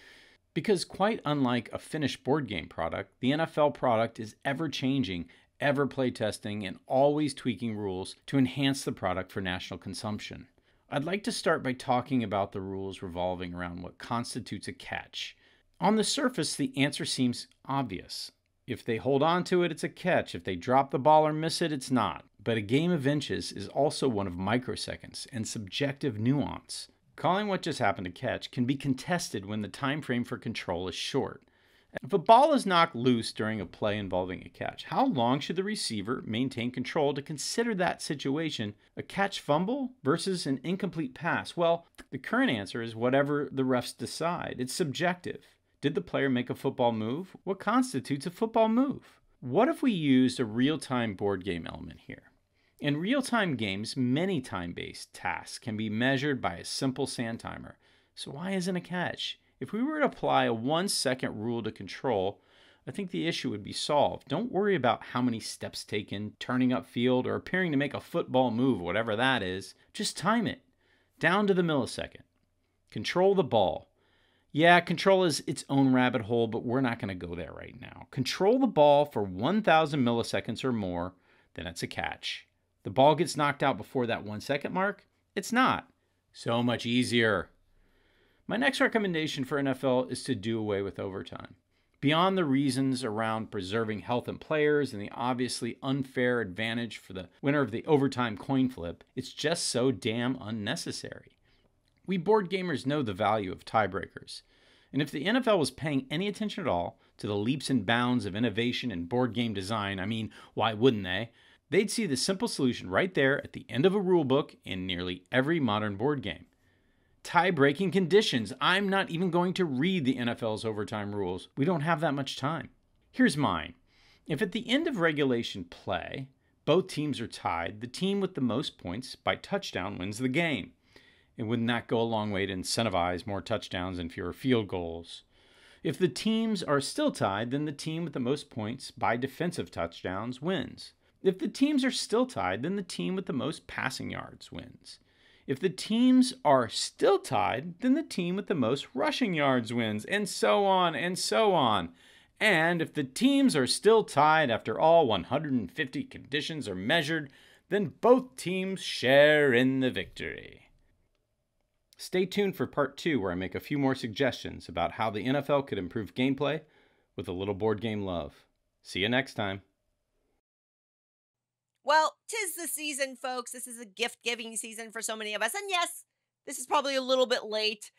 Because quite unlike a finished board game product, the NFL product is ever changing, ever playtesting, and always tweaking rules to enhance the product for national consumption. I'd like to start by talking about the rules revolving around what constitutes a catch. On the surface, the answer seems obvious. If they hold on to it, it's a catch. If they drop the ball or miss it, it's not. But a game of inches is also one of microseconds and subjective nuance. Calling what just happened a catch can be contested when the time frame for control is short. If a ball is knocked loose during a play involving a catch, how long should the receiver maintain control to consider that situation a catch fumble versus an incomplete pass? Well, the current answer is whatever the refs decide. It's subjective. Did the player make a football move? What constitutes a football move? What if we used a real-time board game element here? In real-time games, many time-based tasks can be measured by a simple sand timer. So why isn't a catch? If we were to apply a 1-second rule to control, I think the issue would be solved. Don't worry about how many steps taken, turning upfield, or appearing to make a football move, whatever that is. Just time it, down to the millisecond. Control the ball. Yeah, control is its own rabbit hole, but we're not going to go there right now. Control the ball for 1,000 milliseconds or more, then it's a catch. The ball gets knocked out before that 1 second mark? It's not. So much easier. My next recommendation for NFL is to do away with overtime. Beyond the reasons around preserving health in players and the obviously unfair advantage for the winner of the overtime coin flip, it's just so damn unnecessary. We board gamers know the value of tiebreakers. And if the NFL was paying any attention at all to the leaps and bounds of innovation in board game design, I mean, why wouldn't they? They'd see the simple solution right there at the end of a rule book in nearly every modern board game. Tie-breaking conditions. I'm not even going to read the NFL's overtime rules. We don't have that much time. Here's mine. If at the end of regulation play, both teams are tied, the team with the most points by touchdown wins the game. And wouldn't that go a long way to incentivize more touchdowns and fewer field goals? If the teams are still tied, then the team with the most points by defensive touchdowns wins. If the teams are still tied, then the team with the most passing yards wins. If the teams are still tied, then the team with the most rushing yards wins, and so on and so on. And if the teams are still tied after all 150 conditions are measured, then both teams share in the victory. Stay tuned for part 2, where I make a few more suggestions about how the NFL could improve gameplay with a little board game love. See you next time. Well, 'tis the season, folks. This is a gift-giving season for so many of us. And yes, this is probably a little bit late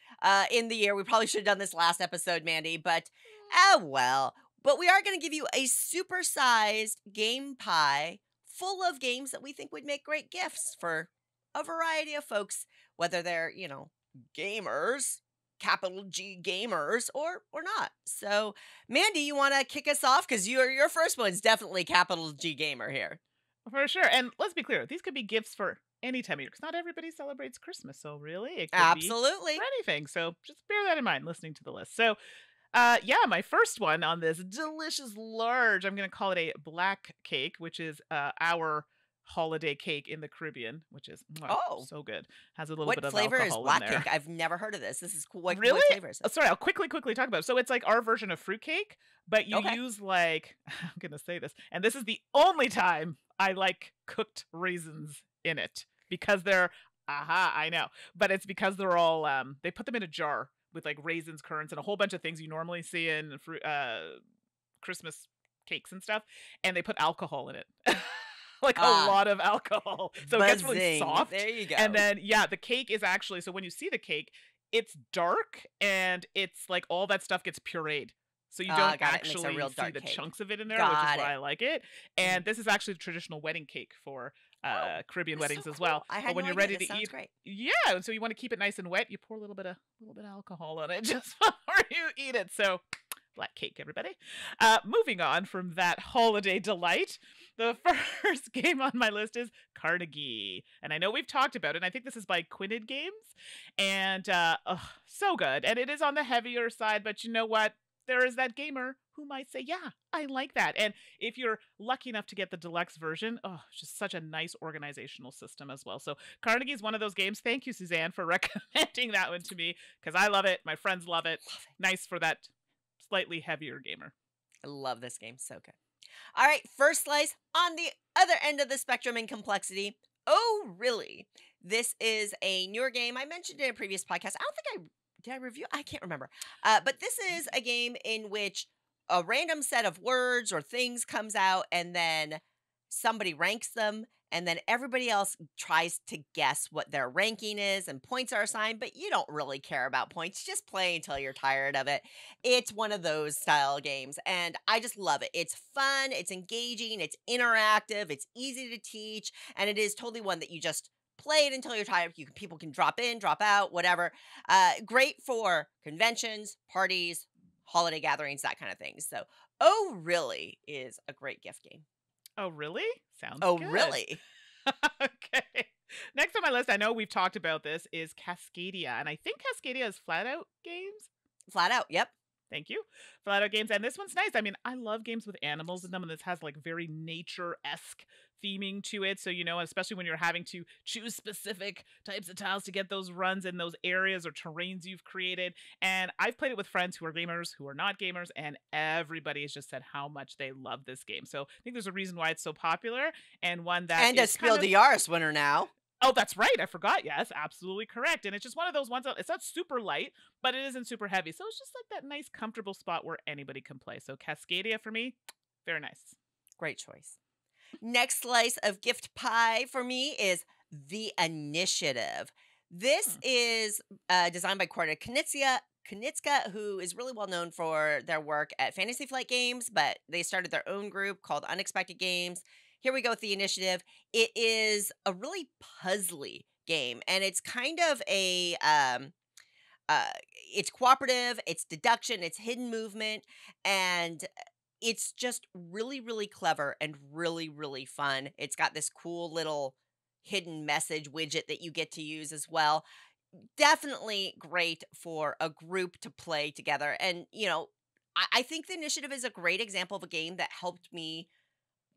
in the year. We probably should have done this last episode, Mandy, but well. But we are going to give you a super-sized game pie full of games that we think would make great gifts for a variety of folks, whether they're, gamers, capital G gamers, or not. So, Mandy, you want to kick us off? Because your first one's definitely capital G gamer here. For sure. And let's be clear, these could be gifts for any time of year, because not everybody celebrates Christmas. So really, it could Absolutely. be for anything. So just bear that in mind listening to the list. So my first one on this delicious large, I'm going to call it a black cake, which is our holiday cake in the Caribbean, which is so good. Has a little bit of flavor is alcohol black in there. cake? I've never heard of this. This is cool. What Really? flavor is it? Sorry, I'll quickly talk about it. So it's like our version of fruitcake, but you Okay. use like, I'm going to say this, and this is the only time I like cooked raisins in it, because they're, I know, but it's because they're all, they put them in a jar with like raisins, currants, and a whole bunch of things you normally see in Christmas cakes and stuff, and they put alcohol in it. Like a lot of alcohol. So it gets really Buzzing. soft. There you go. And then, the cake is actually, so when you see the cake, it's dark and it's like all that stuff gets pureed. So you don't got it. It makes a actually real see dark the cake. chunks of it in there, which is Got why it. I like it. And this is actually the traditional wedding cake for Caribbean That's weddings so as well. cool. I had But when no you're idea. ready This to sounds eat, great. yeah, so you want to keep it nice and wet, you pour a little bit of alcohol on it just before you eat it. So black cake, everybody. Moving on from that holiday delight, the first game on my list is Carnegie. And I know we've talked about it, and I think this is by Quinid Games. And so good. And it is on the heavier side, but you know what? there is that gamer who might say, yeah, I like that. And if you're lucky enough to get the deluxe version, oh, it's just such a nice organizational system as well. So Carnegie is one of those games. Thank you, Suzanne, for recommending that one to me, because I love it. My friends love it. Nice for that slightly heavier gamer. I love this game. So good. All right, first slice on the other end of the spectrum in complexity. Oh, really? This is a newer game. I mentioned it in a previous podcast. I don't think did I review? I can't remember. But this is a game in which a random set of words or things comes out, and then somebody ranks them, and then everybody else tries to guess what their ranking is, and points are assigned, but you don't really care about points. Just play until you're tired of it. It's one of those style games, and I just love it. It's fun, it's engaging, it's interactive, it's easy to teach, and it is totally one that you just play it until you're tired. People can drop in, drop out, whatever. Great for conventions, parties, holiday gatherings, that kind of thing. So, Oh, Really is a great gift game. Oh, really? Sounds Oh, good. Really? Okay. Next on my list, I know we've talked about this, is Cascadia. And I think Cascadia is Flat Out Games. Flat Out, yep. Thank you. Flat Out Games. And this one's nice. I mean, I love games with animals in them, and this has like very nature-esque theming to it. So, especially when you're having to choose specific types of tiles to get those runs in those areas or terrains you've created. And I've played it with friends who are gamers, who are not gamers, and everybody has just said how much they love this game. So I think there's a reason why it's so popular, and one that and a Spiel des Jahres winner now. Oh, that's right. I forgot. Yes, absolutely correct. And it's just one of those ones that it's not super light, but it isn't super heavy. So it's just like that nice, comfortable spot where anybody can play. So Cascadia for me, very nice. Great choice. Next slice of gift pie for me is The Initiative. This is designed by Korda Knitska, who is really well known for their work at Fantasy Flight Games, but they started their own group called Unexpected Games. Here we go with The Initiative. It is a really puzzly game, and it's kind of a it's cooperative, it's deduction, it's hidden movement, and it's just really, really clever and really, really fun. It's got this cool little hidden message widget that you get to use as well. Definitely great for a group to play together. And, I think The Initiative is a great example of a game that helped me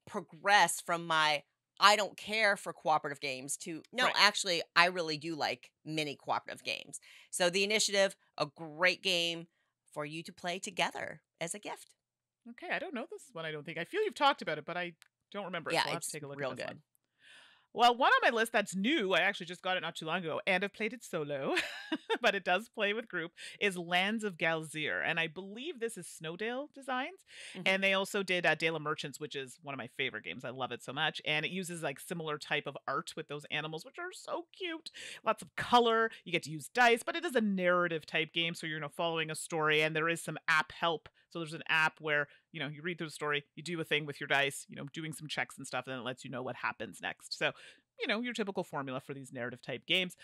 progress from my I don't care for cooperative games to no, Right. actually, I really do like mini cooperative games. So The Initiative, a great game for you to play together as a gift. Okay, I don't know this one, I don't think. I feel you've talked about it, but I don't remember it. Yeah, So I'll have it's to take a look real at this good. one. Well, one on my list that's new, I actually just got it not too long ago, and I've played it solo, but it does play with group, is Lands of Galzir. And I believe this is Snowdale Designs. Mhm. And they also did Dale of Merchants, which is one of my favorite games. I love it so much. And it uses like similar type of art with those animals, which are so cute. Lots of color. You get to use dice, but it is a narrative type game. So you're following a story, and there is some app help. So there's an app where, you read through the story, you do a thing with your dice, doing some checks and stuff, and then it lets you know what happens next. So, your typical formula for these narrative type games.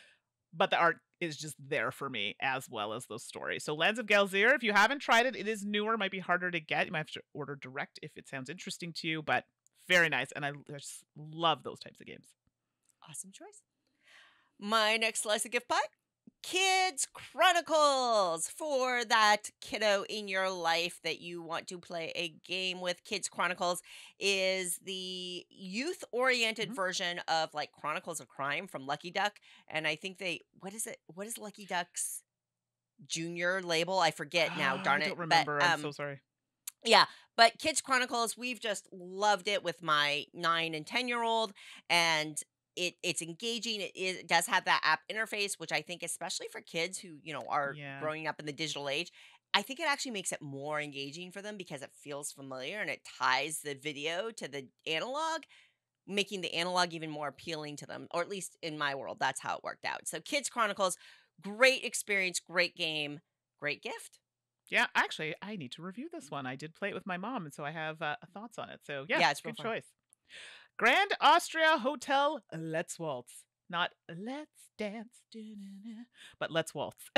But the art is just there for me as well as those stories. So Lands of Galzir, if you haven't tried it, it is newer, might be harder to get. You might have to order direct if it sounds interesting to you, but very nice. And I just love those types of games. Awesome choice. My next slice of gift pie, Kids Chronicles. For that kiddo in your life that you want to play a game with, Kids Chronicles is the youth-oriented Mhm. version of like Chronicles of Crime from Lucky Duck. And I think what is it? What is Lucky Duck's junior label? I forget now, darn I it. don't remember. But, I'm so sorry. yeah, but Kids Chronicles, we've just loved it with my 9 and 10-year-old, and it's engaging. It does have that app interface, which I think, especially for kids who are Yeah. growing up in the digital age, I think it actually makes it more engaging for them because it feels familiar and it ties the video to the analog, making the analog even more appealing to them, or at least in my world, that's how it worked out. So Kids Chronicles, great experience, great game, great gift. Yeah, actually, I need to review this one. I did play it with my mom, and so I have thoughts on it. So Yeah, it's real good fun. choice. Grand Austria Hotel, Let's Waltz. Not Let's Dance, but Let's Waltz.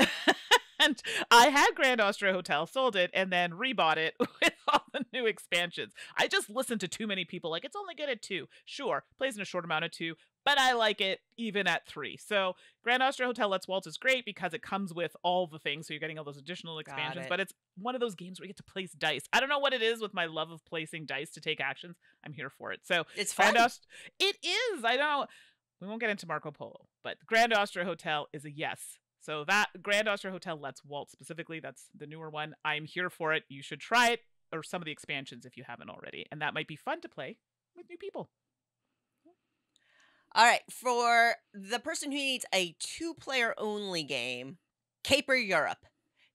And I had Grand Austria Hotel, sold it, and then rebought it with all the new expansions. I just listened to too many people like, it's only good at 2. Sure, plays in a short amount of 2, but I like it even at 3. So Grand Austria Hotel Let's Waltz is great because it comes with all the things. So you're getting all those additional expansions, it. but it's one of those games where you get to place dice. I don't know what it is with my love of placing dice to take actions. I'm here for it. So It's fun. It is. I know. We won't get into Marco Polo, but Grand Austria Hotel is a yes. So that Grand Austria Hotel Let's Waltz specifically, that's the newer one. I'm here for it. You should try it, or some of the expansions if you haven't already. And that might be fun to play with new people. All right, for the person who needs a 2-player only game, Caper Europe.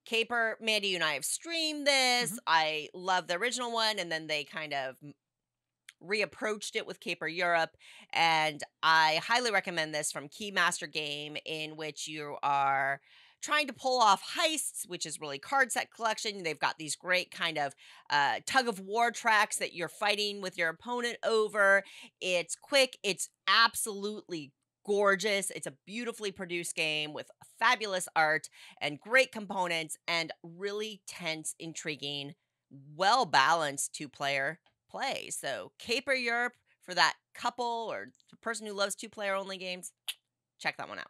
Caper, Mandy, you and I have streamed this. I love the original one, and then they kind of reapproached it with Caper Europe, and I highly recommend this from Keymaster Game, in which you are trying to pull off heists, which is really card set collection. They've got these great kind of tug of war tracks that you're fighting with your opponent over. It's quick. It's absolutely gorgeous. It's a beautifully produced game with fabulous art and great components and really tense, intriguing, well-balanced 2-player play. So Caper Europe, for that couple or the person who loves 2-player only games, check that one out.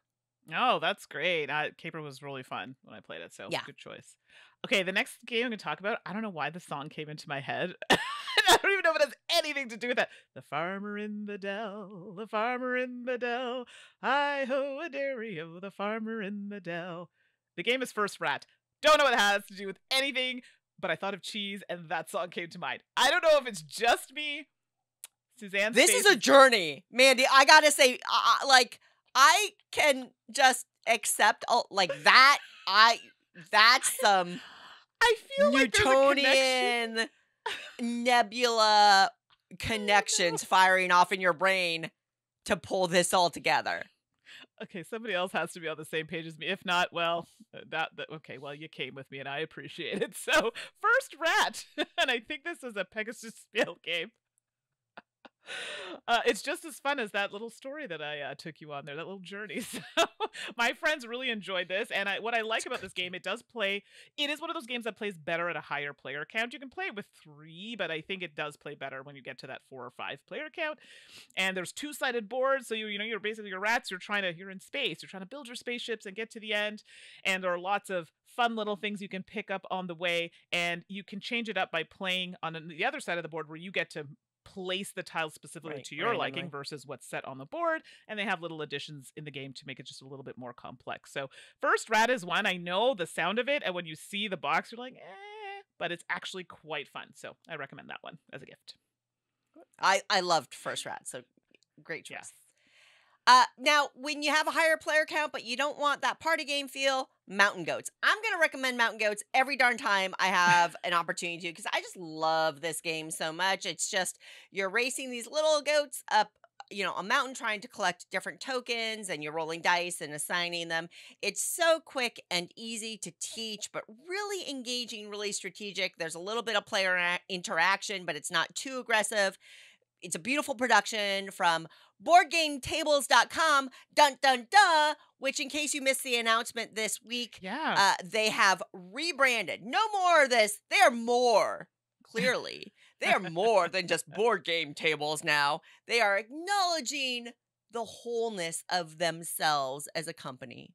Oh, that's great. Caper was really fun when I played it, so Yeah. good choice. Okay, the next game I'm going to talk about, I don't know why the song came into my head. I don't even know if it has anything to do with that. The farmer in the dell, the farmer in the dell, hi-ho, a dairy-o, the farmer in the dell. The game is First Rat. Don't know what it has to do with anything, but I thought of cheese, and that song came to mind. I don't know if it's just me. Suzanne's This is a journey, Mandy. I gotta say, I can just accept that. That's some I feel like there's a Newtonian nebula connections firing off in your brain to pull this all together. Okay, somebody else has to be on the same page as me. If not, well, okay, well, you came with me and I appreciate it. So, First Rat, and I think this is a Pegasus Spiel game. It's just as fun as that little story that I took you on there, that little journey. So my friends really enjoyed this, and what I like about this game, it is one of those games that plays better at a higher player count. You can play it with 3, but I think it does play better when you get to that 4 or 5 player count. And there's 2-sided boards, so you're basically your rats. You're in space. You're trying to build your spaceships and get to the end. And there are lots of fun little things you can pick up on the way, and you can change it up by playing on the other side of the board, where you get to place the tiles specifically to your liking versus what's set on the board, and they have little additions in the game to make it just a little bit more complex. So First Rat is one. I know the sound of it, and when you see the box, you're like, but it's actually quite fun. So I recommend that one as a gift. I loved First Rat, so great choice. Yes. Now, when you have a higher player count, but you don't want that party game feel, Mountain Goats. I'm going to recommend Mountain Goats every darn time I have an opportunity to, because I just love this game so much. It's just, you're racing these little goats up, a mountain, trying to collect different tokens, and you're rolling dice and assigning them. It's so quick and easy to teach, but really engaging, really strategic. There's a little bit of player interaction, but it's not too aggressive. It's a beautiful production from BoardGameTables.com, dun dun dun, which, in case you missed the announcement this week, they have rebranded. No more of this. They are more, clearly. They are more than just board game tables now. They are acknowledging the wholeness of themselves as a company.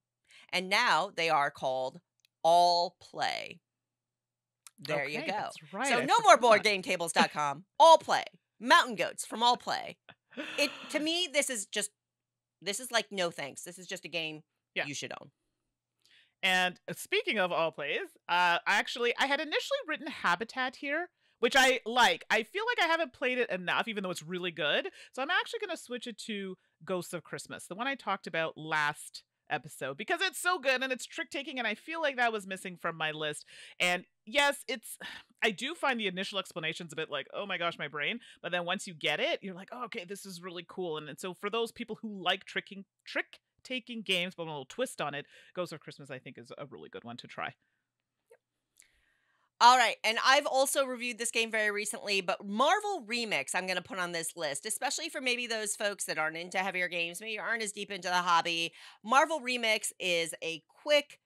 And now they are called All Play. There you go. That's right. So no more BoardGameTables.com. All Play. Mountain Goats from All Play. To me, this is like no thanks. This is just a game you should own. And speaking of All Plays, I had initially written Habitat here, which I like. I feel like I haven't played it enough, even though it's really good. So I'm actually going to switch it to Ghosts of Christmas, the one I talked about last episode, because it's so good and it's trick taking, and I feel like that was missing from my list. And yes, I do find the initial explanations a bit like, oh my gosh, my brain, but then once you get it, you're like, oh, okay, this is really cool. And so for those people who like trick taking games but a little twist on it, Ghosts of Christmas I think is a really good one to try. All right, and I've also reviewed this game very recently, but Marvel Remix I'm going to put on this list, especially for maybe those folks that aren't into heavier games, maybe aren't as deep into the hobby. Marvel Remix is a quick,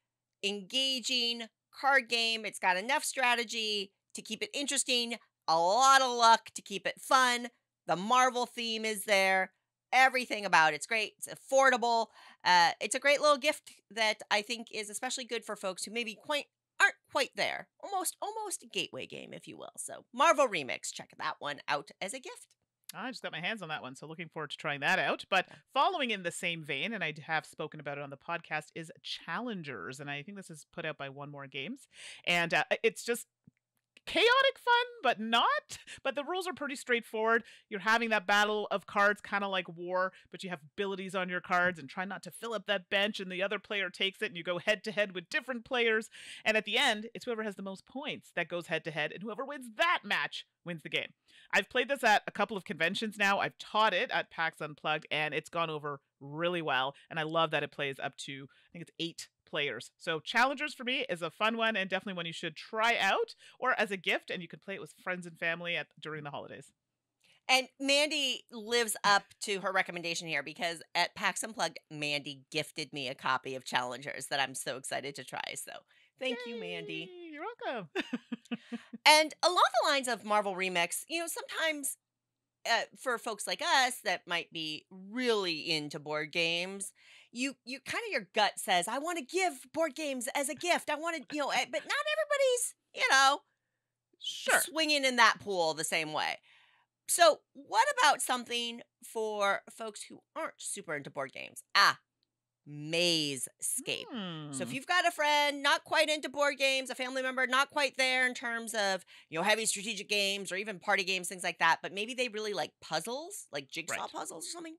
engaging card game. It's got enough strategy to keep it interesting, a lot of luck to keep it fun. The Marvel theme is there. everything about it's great. It's affordable. It's a great little gift that I think is especially good for folks who maybe aren't quite there. Almost a gateway game, if you will. So Marvel Remix, check that one out as a gift. I just got my hands on that one, so looking forward to trying that out. But following in the same vein, and I have spoken about it on the podcast, is Challengers, and I think this is put out by One More Games, and it's just chaotic fun, but not. But the rules are pretty straightforward. You're having that battle of cards, kind of like war, but you have abilities on your cards, and try not to fill up that bench, and the other player takes it, and you go head to head with different players. And at the end, it's whoever has the most points that goes head to head, and whoever wins that match wins the game. I've played this at a couple of conventions now. I've taught it at PAX Unplugged, and it's gone over really well. And I love that it plays up to, I think it's 8 players. So Challengers for me is a fun one, and definitely one you should try out, or as a gift, and you can play it with friends and family during the holidays. And Mandi lives up to her recommendation here, because at PAX Unplugged, Mandi gifted me a copy of Challengers that I'm so excited to try. So thank you, Mandi. You're welcome. And along the lines of Marvel Remix, sometimes for folks like us that might be really into board games, you kind of, your gut says, I want to give board games as a gift. I want to, but not everybody's, Sure, swinging in that pool the same way. So what about something for folks who aren't super into board games? Mazescape. So if you've got a friend not quite into board games, a family member not quite there in terms of, heavy strategic games or even party games, things like that, but maybe they really like puzzles, like jigsaw puzzles or something,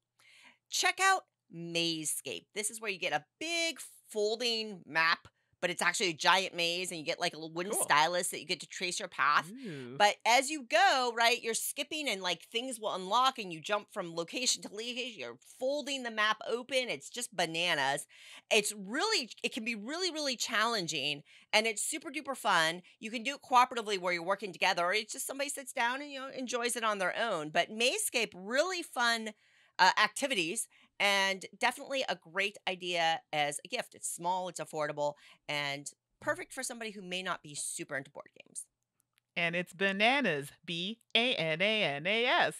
check out Mazescape. This is where you get a big folding map, but it's actually a giant maze, and you get like a little wooden stylus that you get to trace your path. Ooh. But as you go, right, you're skipping, and like things will unlock, and you jump from location to location. You're folding the map open. It's just bananas. It can be really, really challenging, and it's super duper fun. You can do it cooperatively where you're working together, or it's just somebody sits down and enjoys it on their own. But Mazescape, really fun activities. And definitely a great idea as a gift. It's small, it's affordable, and perfect for somebody who may not be super into board games. And it's bananas. Bananas.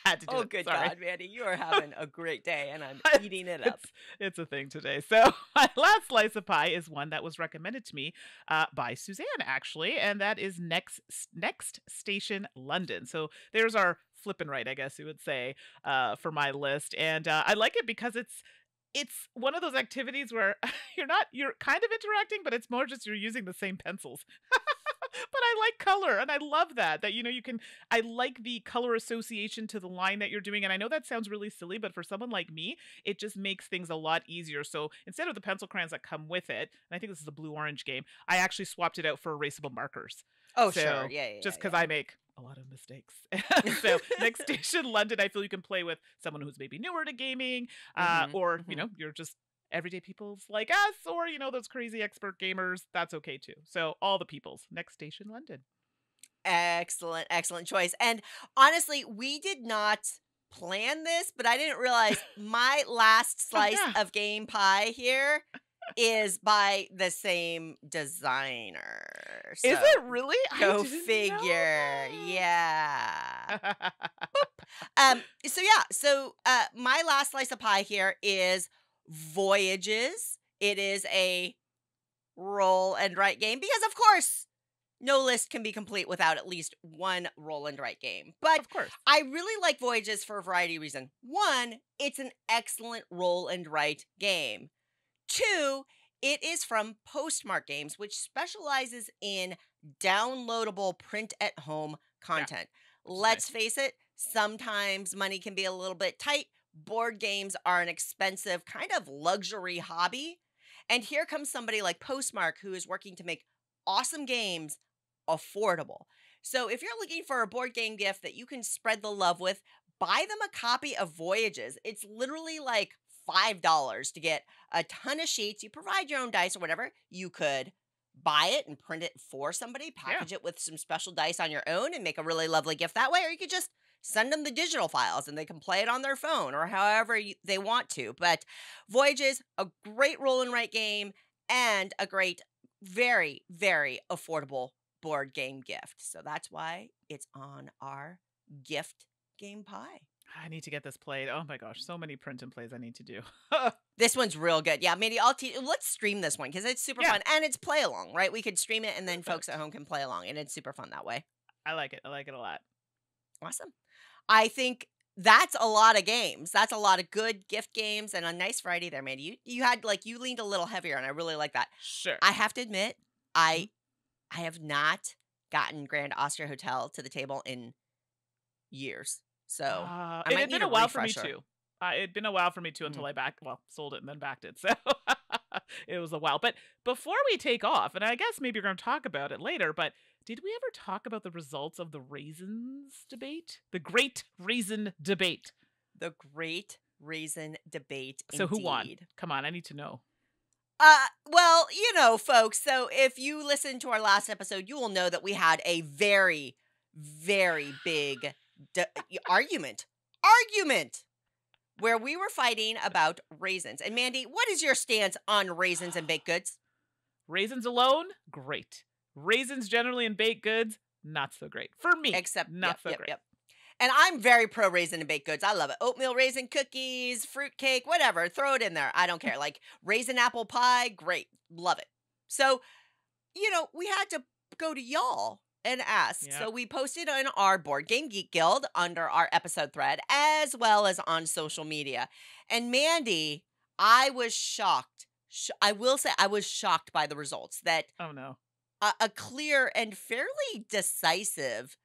Had to do it. Good Sorry. God, Mandi, you are having a great day, and I'm eating it up. It's a thing today. So my last slice of pie is one that was recommended to me by Suzanne, actually, and that is Next Station London. So there's our flippin' right, I guess you would say, for my list. And I like it because it's one of those activities where you're kind of interacting, but it's more just you're using the same pencils. But I like color, and I love that I like the color association to the line that you're doing. And I know that sounds really silly, but for someone like me, it just makes things a lot easier. So instead of the pencil crayons that come with it, and I think this is a blue-orange game, I actually swapped it out for erasable markers. Oh, so, sure. Yeah. Just because I make a lot of mistakes. So Next Station London, I feel you can play with someone who's maybe newer to gaming, or, you're just everyday peoples like us, or, those crazy expert gamers. That's okay too. So all the peoples. Next Station London. Excellent choice. And honestly, we did not plan this, but I didn't realize my last slice of game pie here is by the same designer. So, is it really? Go figure. Yeah. So my last slice of pie here is Voyages. It is a roll and write game because, of course, no list can be complete without at least one roll and write game. But of course, I really like Voyages for a variety of reasons. One, it's an excellent roll and write game. Two, it is from Postmark Games, which specializes in downloadable print-at-home content. Yeah, let's face it, sometimes money can be a little bit tight. Board games are an expensive kind of luxury hobby. And here comes somebody like Postmark who is working to make awesome games affordable. So if you're looking for a board game gift that you can spread the love with, buy them a copy of Voyages. It's literally like $5 to get a ton of sheets. You provide your own dice or whatever. You could buy it and print it for somebody, package it with some special dice on your own and make a really lovely gift that way. Or you could just send them the digital files and they can play it on their phone or however they want to. But Voyages, a great roll and write game and a great, very, very affordable board game gift. So that's why it's on our gift game pie. I need to get this played. Oh my gosh, so many print and plays I need to do. This one's real good. Yeah, maybe let's stream this one because it's super fun and it's play along, right? We could stream it and then folks at home can play along, and it's super fun that way. I like it. I like it a lot. Awesome. I think that's a lot of games. That's a lot of good gift games and a nice variety there, Mandy. You had you leaned a little heavier, and I really like that. Sure. I have to admit, I have not gotten Grand Austria Hotel to the table in years. So I it might had need been a a while for refresher. me too. It'd been a while for me too until I sold it and then backed it. So it was a while. But before we take off, and I guess maybe we're going to talk about it later, but did we ever talk about the results of the raisins debate? The Great Raisin Debate. The Great Raisin Debate. So who won? Come on, I need to know. Well, folks, so if you listened to our last episode, you will know that we had a very, very big argument where we were fighting about raisins. And Mandy, what is your stance on raisins and baked goods? Raisins alone, great. Raisins generally in baked goods, not so great. For me, not so great. And I'm very pro raisin and baked goods. I love it. Oatmeal raisin cookies, fruit cake, whatever. Throw it in there. I don't care. Like raisin apple pie, great. Love it. So, we had to go to y'all and ask. Yeah. So we posted on our Board Game Geek Guild under our episode thread, as well as on social media. And Mandy, I was shocked. I will say I was shocked by the results that oh no, a clear and fairly decisive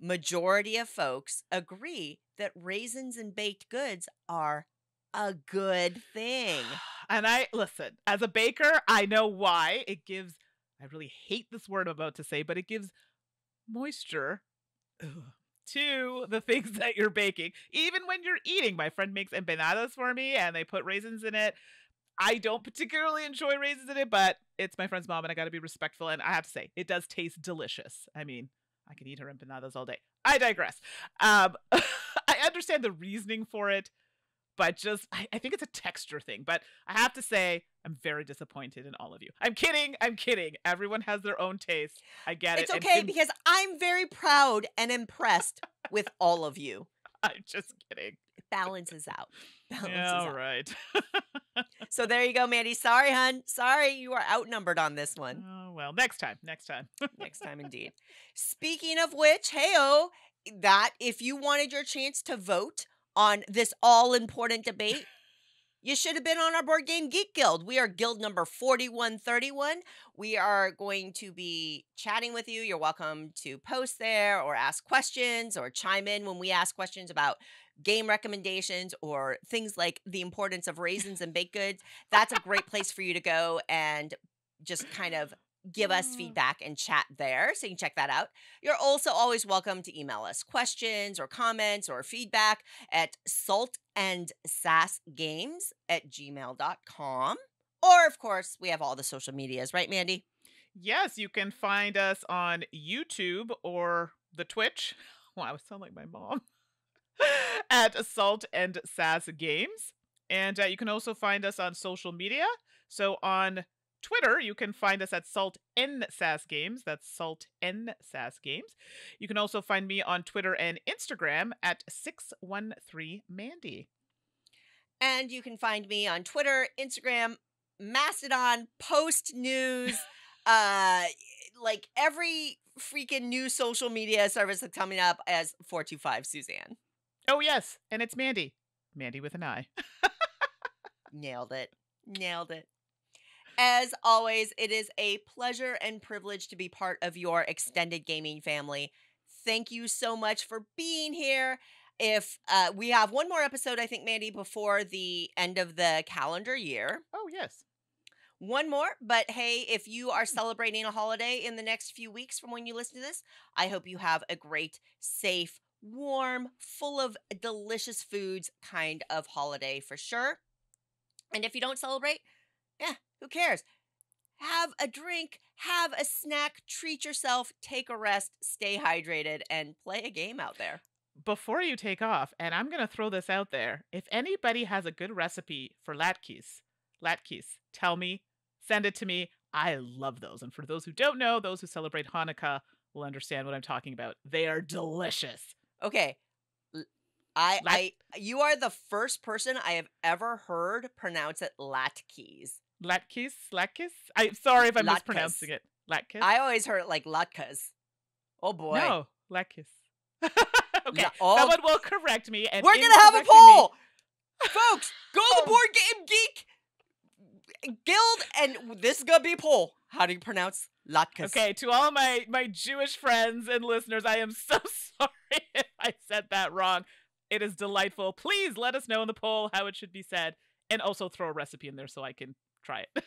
majority of folks agree that raisins and baked goods are a good thing. And listen, as a baker, I know why. It gives, I really hate this word I'm about to say, but it gives moisture to the things that you're baking. Even when you're eating, my friend makes empanadas for me and they put raisins in it. I don't particularly enjoy raisins in it, but it's my friend's mom and I got to be respectful. And I have to say, it does taste delicious. I mean, I can eat her empanadas all day. I digress. I understand the reasoning for it, but just, I think it's a texture thing. But I have to say, I'm very disappointed in all of you. I'm kidding. Everyone has their own taste. I get it. It's okay because I'm very proud and impressed with all of you. I'm just kidding. It balances out. All right. So there you go, Mandy. Sorry, hun. Sorry, you are outnumbered on this one. Oh, well, next time. Next time, indeed. Speaking of which, hey-oh, that if you wanted your chance to vote on this all-important debate, you should have been on our Board Game Geek Guild. We are guild number 4131. We are going to be chatting with you. You're welcome to post there or ask questions or chime in when we ask questions about game recommendations or things like the importance of raisins and baked goods. That's a great place for you to go and just kind of give us feedback and chat there. So you can check that out. You're also always welcome to email us questions or comments or feedback at saltandsassgames@gmail.com. Or, of course, we have all the social medias, right, Mandy? Yes, you can find us on YouTube or the Twitch. Wow, I sound like my mom. At Salt and Sass Games. And you can also find us on social media. So on Twitter, you can find us at Salt N Sass Games. That's Salt N Sass Games. You can also find me on Twitter and Instagram at 613Mandy. And you can find me on Twitter, Instagram, Mastodon, Post News, like every freaking new social media service that's coming up as 425 Suzanne. Oh, yes. And it's Mandy. Mandy with an I. Nailed it. As always, it is a pleasure and privilege to be part of your extended gaming family. Thank you so much for being here. If we have one more episode, I think, Mandy, before the end of the calendar year. Oh, yes. One more, but hey, if you are celebrating a holiday in the next few weeks from when you listen to this, I hope you have a great, safe, warm, full of delicious foods kind of holiday for sure. And if you don't celebrate, who cares? Have a drink, have a snack, treat yourself, take a rest, stay hydrated, and play a game out there. Before you take off, and I'm going to throw this out there, if anybody has a good recipe for latkes, tell me, send it to me. I love those. And for those who don't know, those who celebrate Hanukkah will understand what I'm talking about. They are delicious. Okay, You are the first person I have ever heard pronounce it latkes. Latkes? I'm sorry if I'm Latkes. mispronouncing it. Latkes? I always heard it like latkes. Oh boy. No, latkes. Okay, Oh. someone will correct me. And We're in gonna have a correcting poll! Folks, go to the Oh. Board Game Geek Guild, and this is gonna be a poll. How do you pronounce latkes? Okay, to all my Jewish friends and listeners, I am so sorry if I said that wrong. It is delightful. Please let us know in the poll how it should be said, and also throw a recipe in there so I can try it.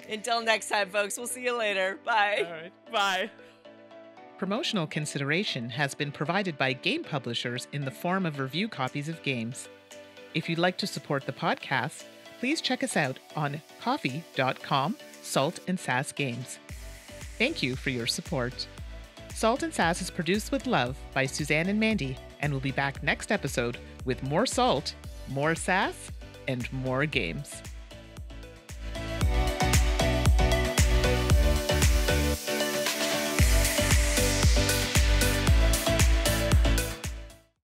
Until next time, folks, we'll see you later. Bye. All right, bye. Promotional consideration has been provided by game publishers in the form of review copies of games. If you'd like to support the podcast, please check us out on coffee.com/Salt and Sass Games. Thank you for your support. Salt and Sass is produced with love by Suzanne and Mandi, and we'll be back next episode with more salt, more sass, and more games.